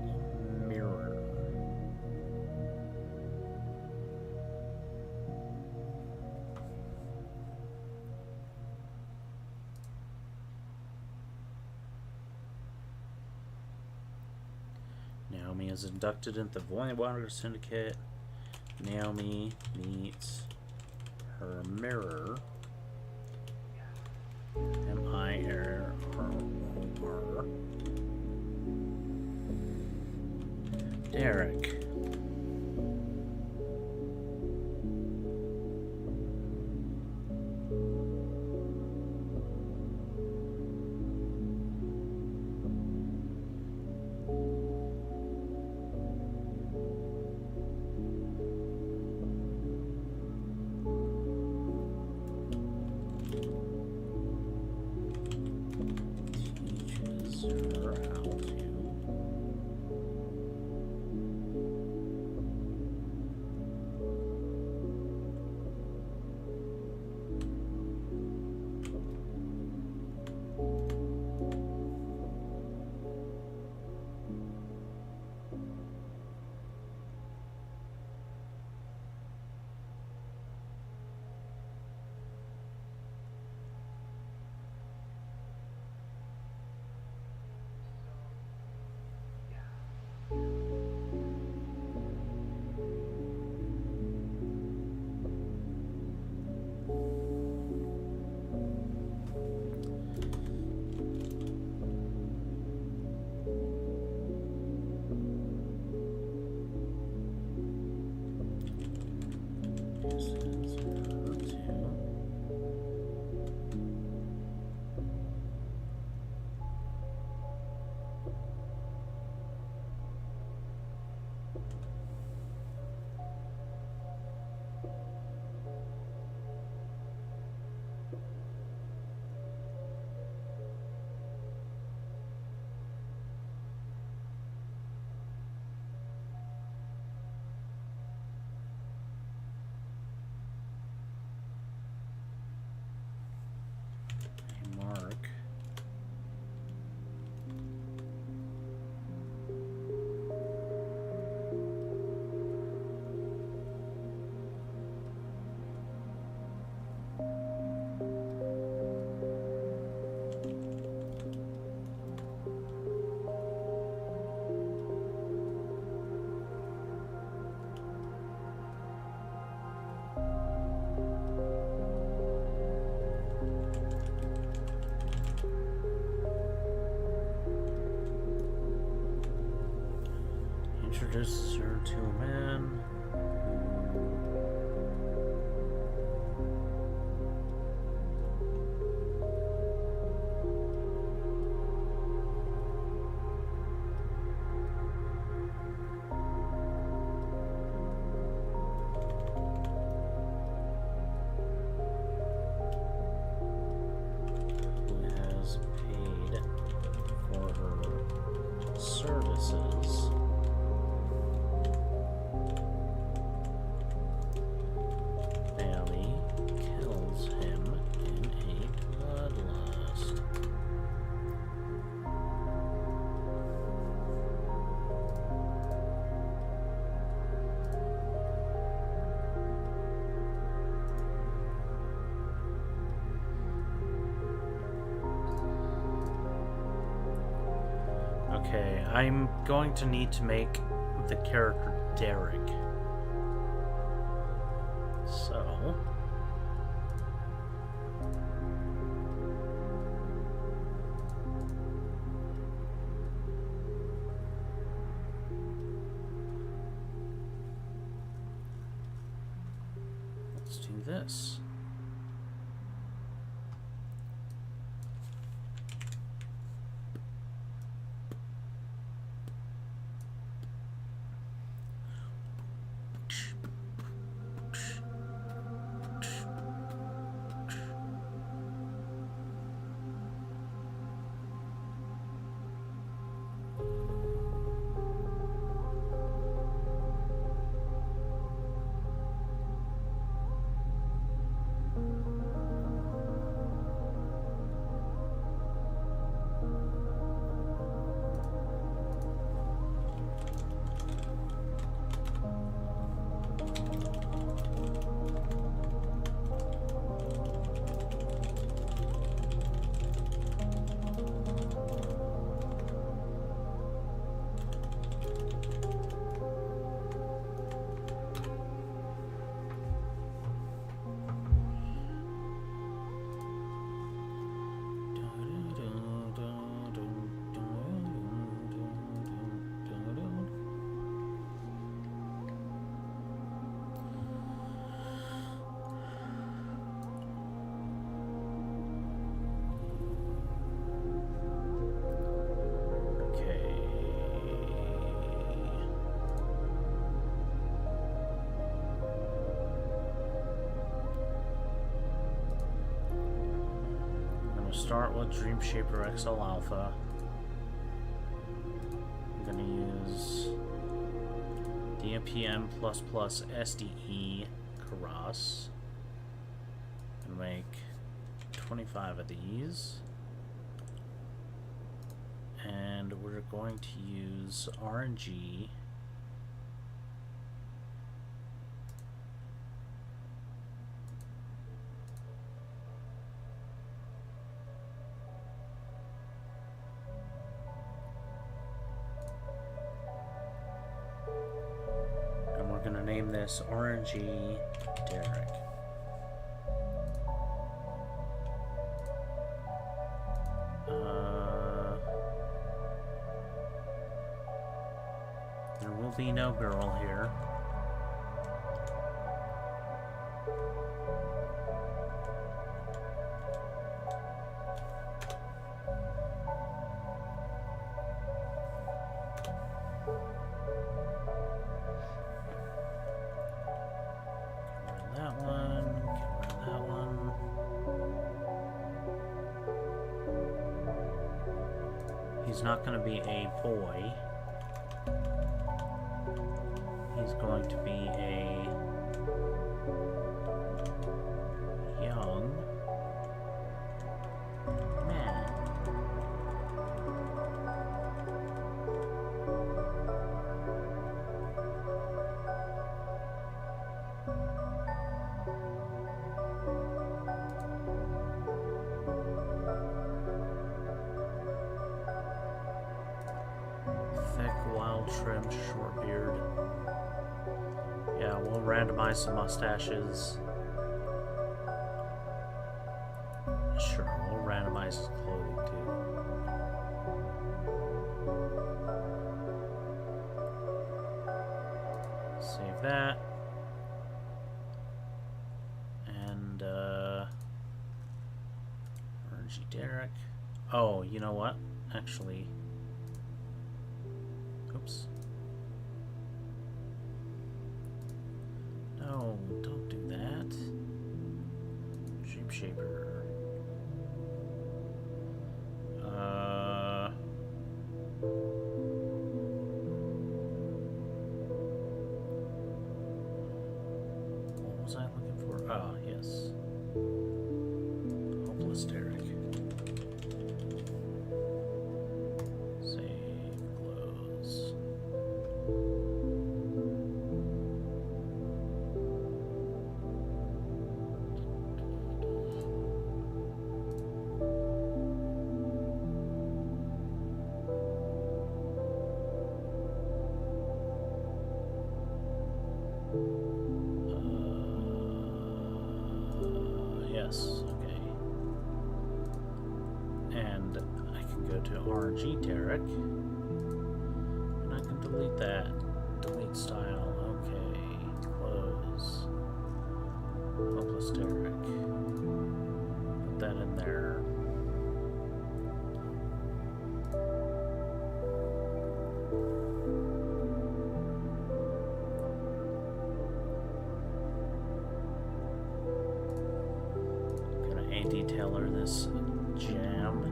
Mirror. Naomi is inducted into the Void Walker Syndicate. Naomi meets her mirror. M-I-R-R. Derek. Mark. Introduces her to a man. services. Bailey kills him in a bloodlust. Okay, I'm going to need to make the character Derek. So... let's do this. Start with Dream Shaper XL Alpha. I'm gonna use DMPM++ SDE Karas and make 25 of these. And we're going to use RNG. Gonna name this RNG Derek. There will be no girl here. He's not going to be a boy. He's going to be a young man. Trimmed short beard. Yeah, we'll randomize some mustaches. Sure, we'll randomize his clothing too. Save that. And RNG Derek. Oh, you know what? Actually, oops. No, don't do that. Dream Shaper. Yes. Hopeless Derek. Save close. Yes, okay. And I can go to RG Derek. And I can delete that. Delete style. Okay. Close. Hopeless Derek. Put that in there. Detailer this jam.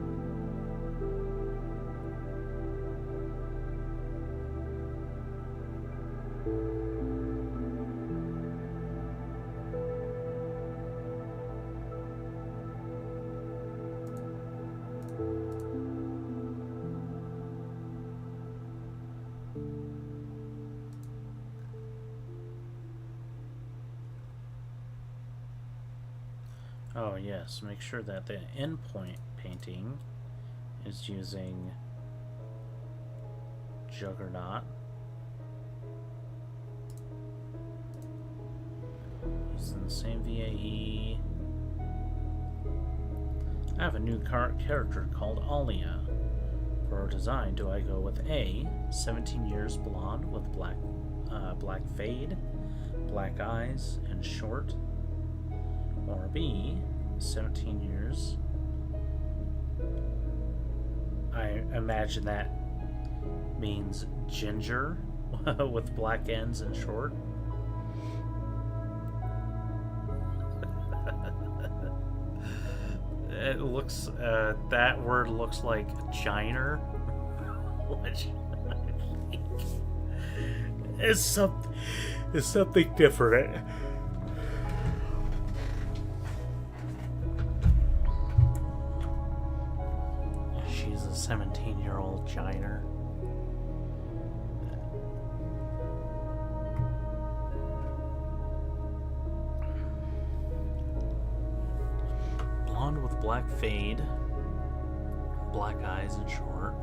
Oh yes, make sure that the endpoint painting is using Juggernaut. Using the same VAE. I have a new character called Alia. For her design, do I go with A, 17 years blonde with black fade, black eyes, and short? Or B, 17 years. I imagine that means ginger with black ends and short. It looks, that word looks like giner, which I think is something different. She's a 17-year-old giner. Blonde with black fade, black eyes and short.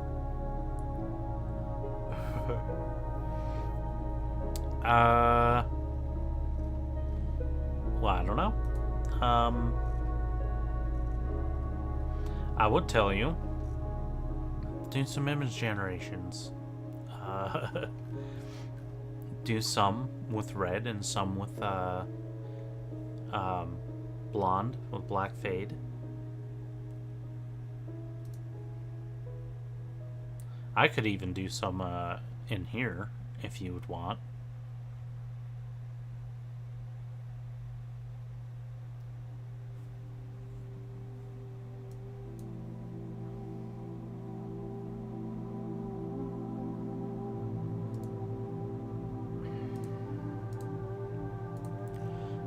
Well, I don't know. I would tell you, do some image generations. Do some with red and some with blonde with black fade. I could even do some in here if you would want.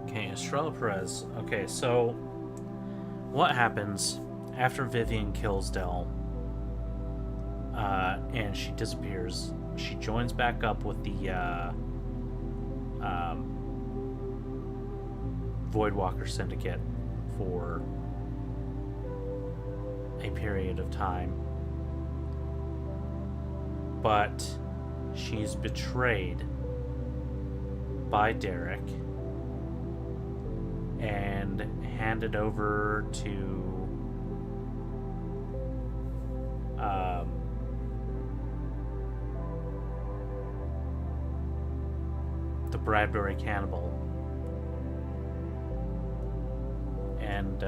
Okay, Estrella Perez. Okay, so what happens after Vivian kills Dell and she disappears? She joins back up with the Voidwalker Syndicate for a period of time, but she's betrayed by Derek and handed over to the Bradbury Cannibal, and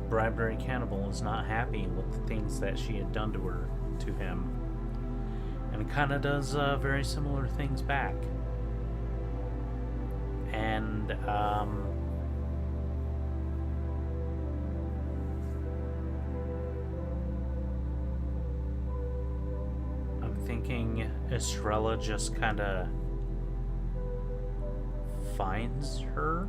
Bradbury Cannibal is not happy with the things that she had done to him, and kind of does very similar things back. And I'm thinking Estrella just kind of finds her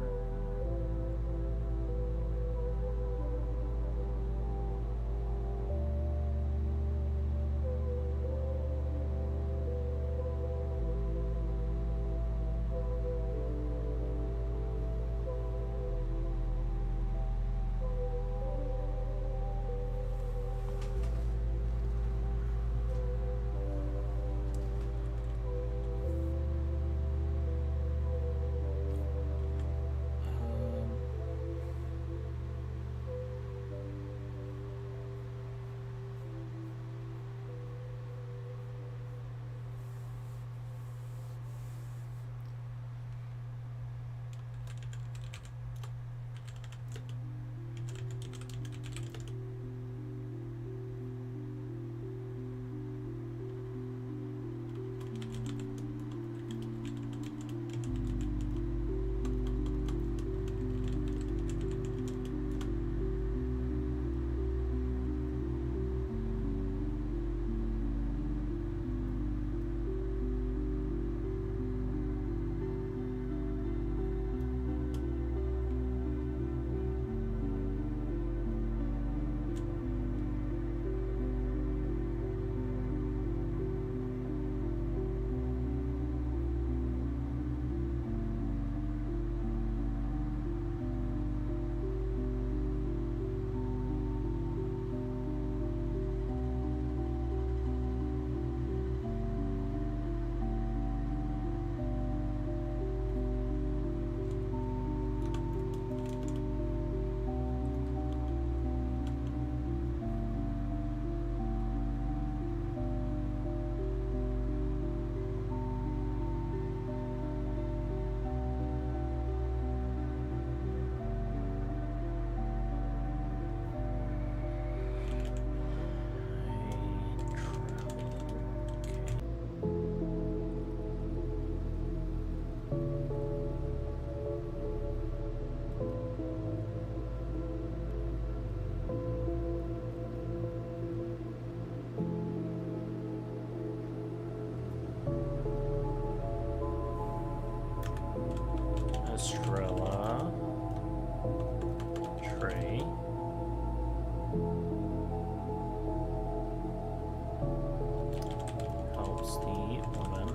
There's the woman.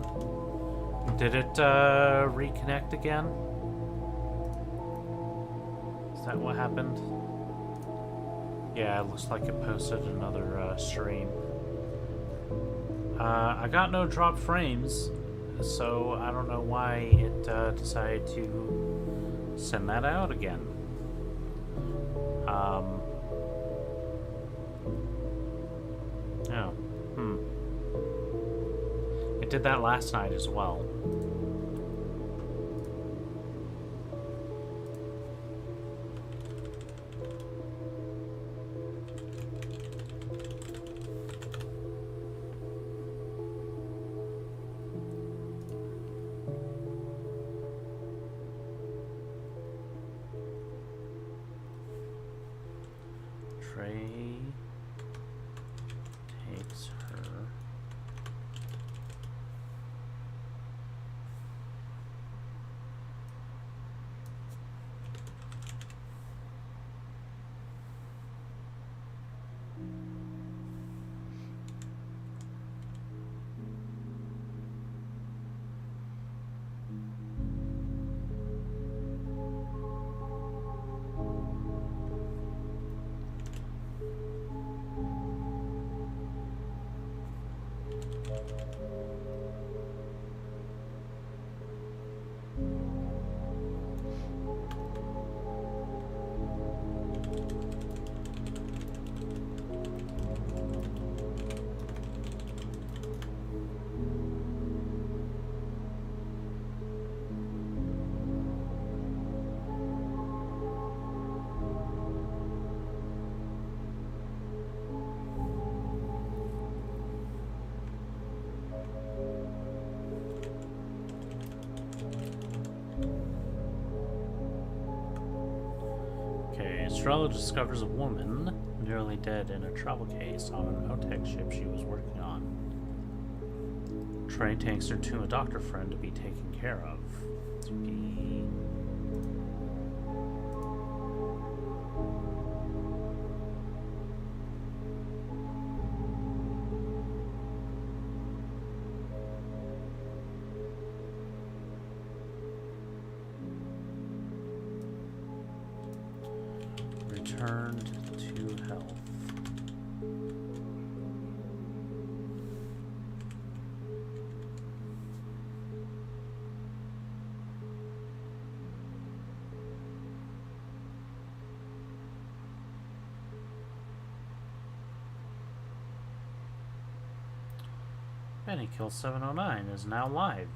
Did it reconnect again? Is that what happened? Yeah, it looks like it posted another stream. I got no drop frames, so I don't know why it decided to send that out again. Oh, It did that last night as well. Trey takes her. Estrella discovers a woman nearly dead in a travel case on an OTEC ship she was working on. Trey takes her to a doctor friend to be taken care of. To be... returned to health. Benny Kill 709 is now live.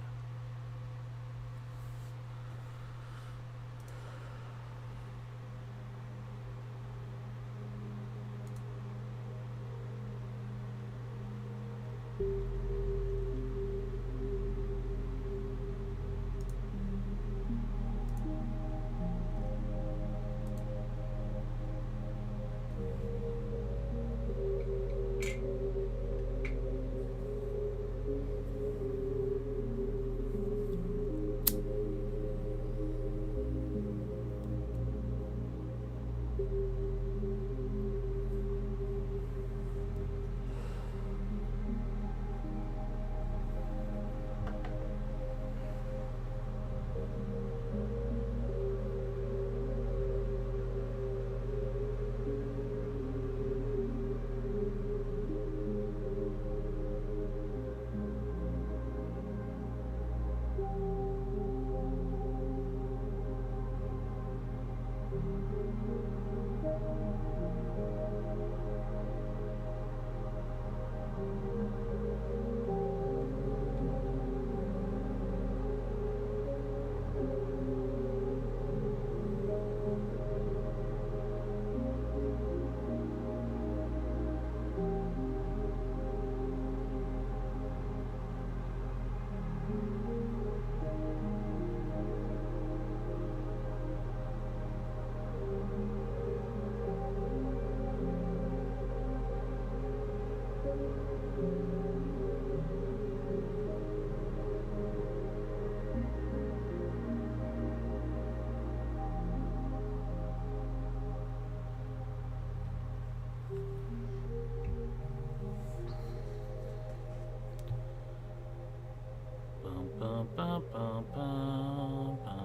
Bum, bum, bum, bum, bum.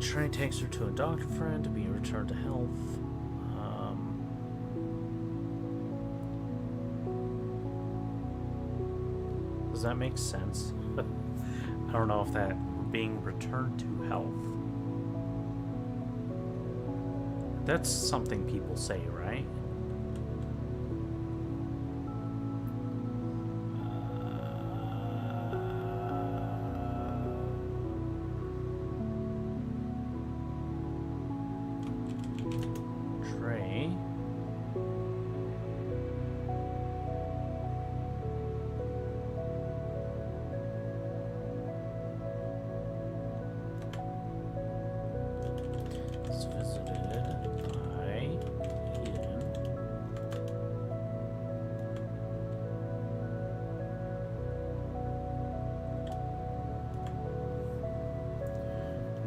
Train takes her to a doctor friend to be returned to health. Does that make sense? I don't know if that being returned to health. That's something people say, right?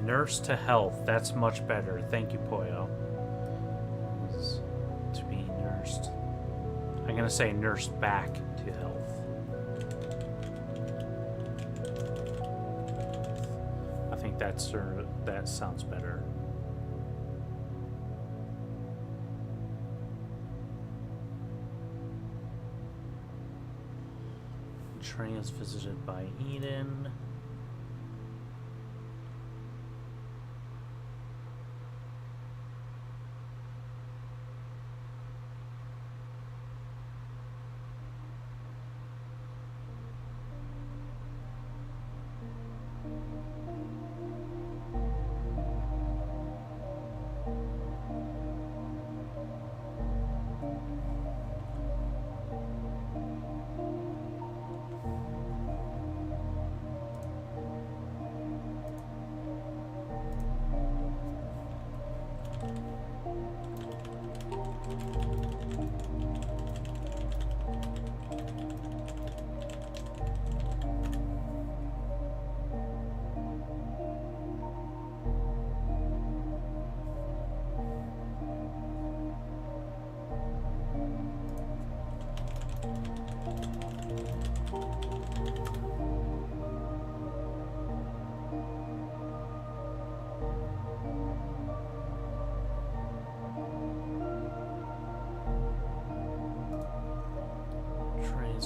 Nurse to health. That's much better. Thank you, Poyo. To be nursed. I'm gonna say nursed back to health. I think that sounds better. Train is visited by Eden.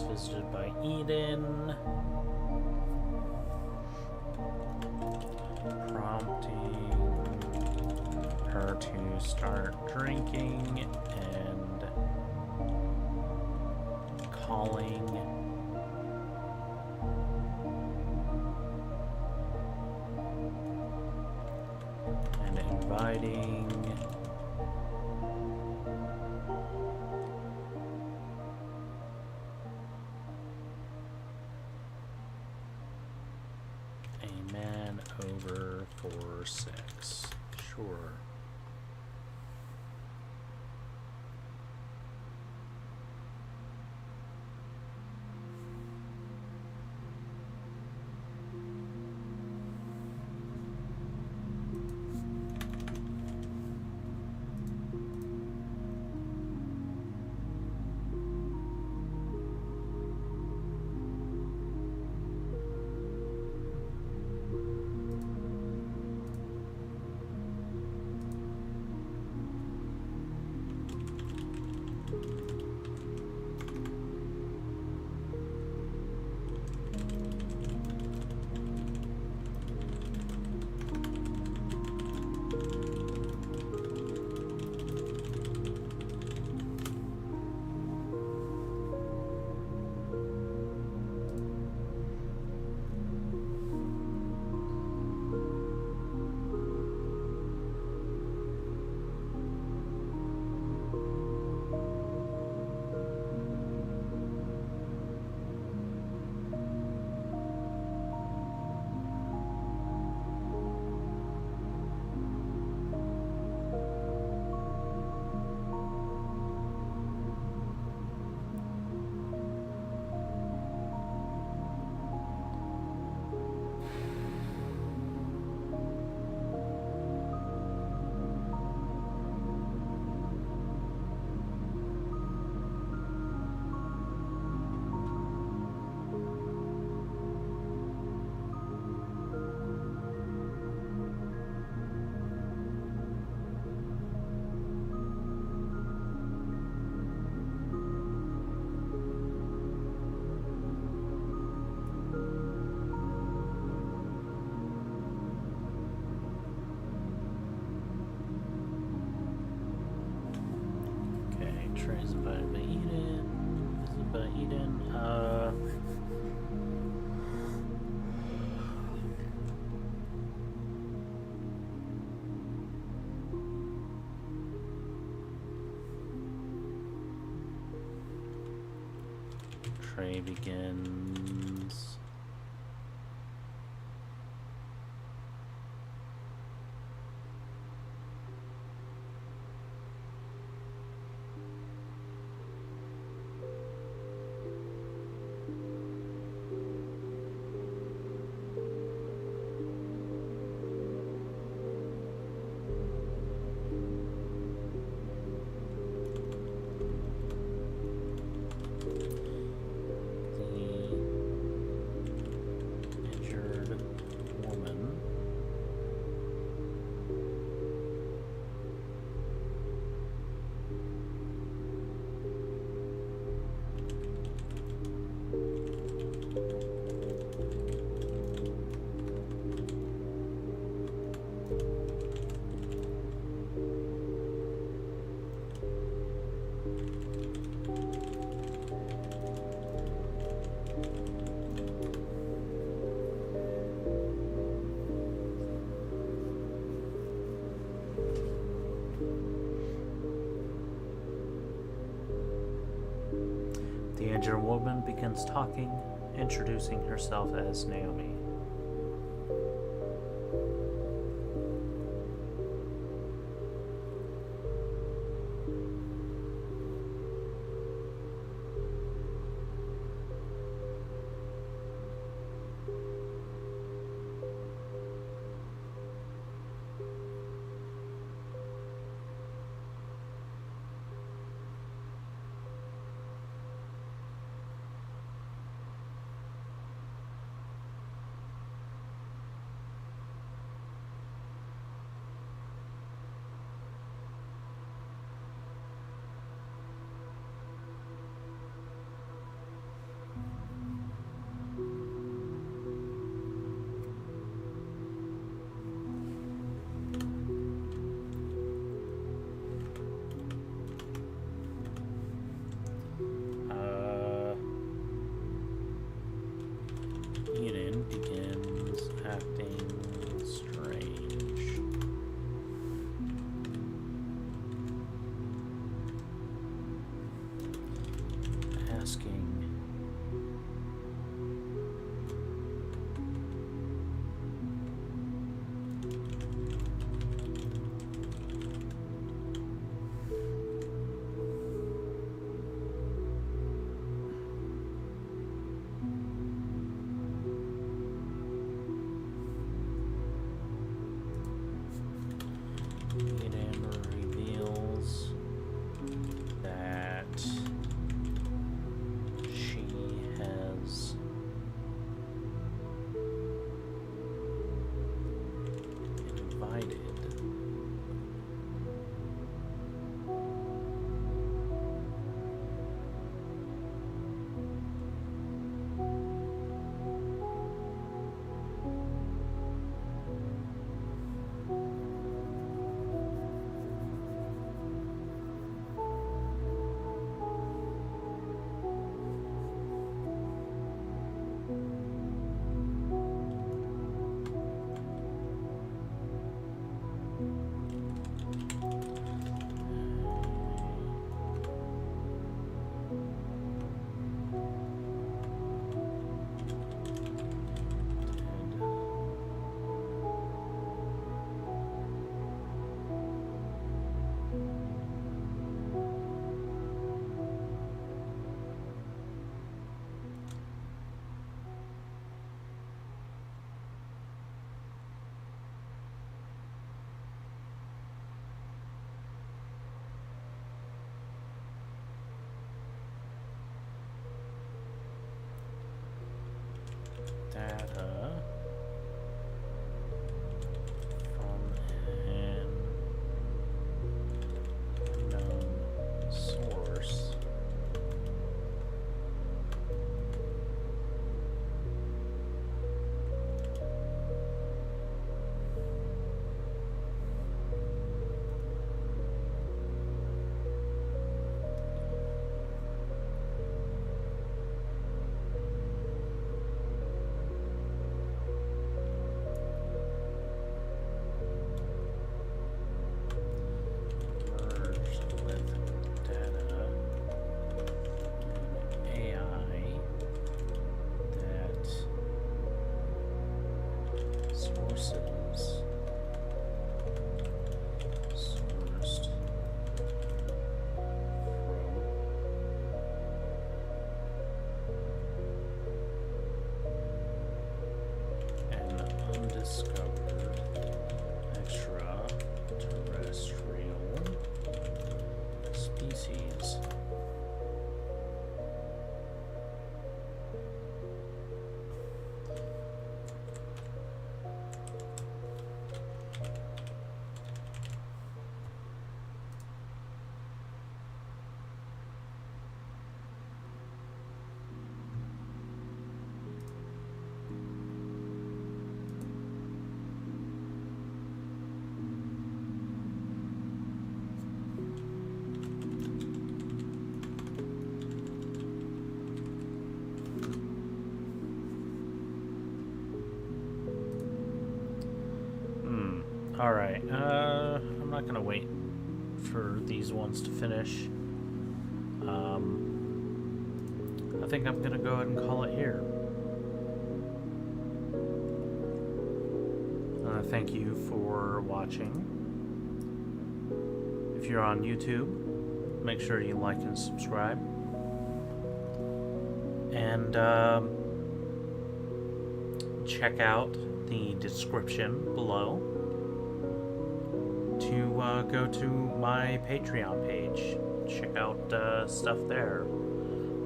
Visited by Eden, prompting her to start drinking and calling and inviting over for sex. Sure. X-ray begins. The injured woman begins talking, introducing herself as Naomi. Eden begins acting strange. Asking reveals that sources. Sourced from an undiscovered extraterrestrial species. Alright, I'm not gonna wait for these ones to finish. I think I'm gonna go ahead and call it here. Thank you for watching. If you're on YouTube, make sure you like and subscribe. And check out the description below to go to my Patreon page. Check out stuff there.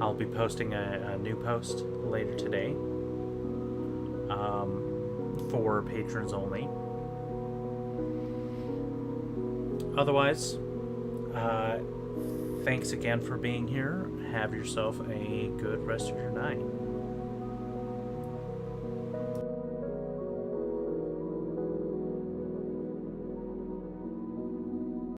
I'll be posting a new post later today for patrons only. Otherwise, thanks again for being here. Have yourself a good rest of your night.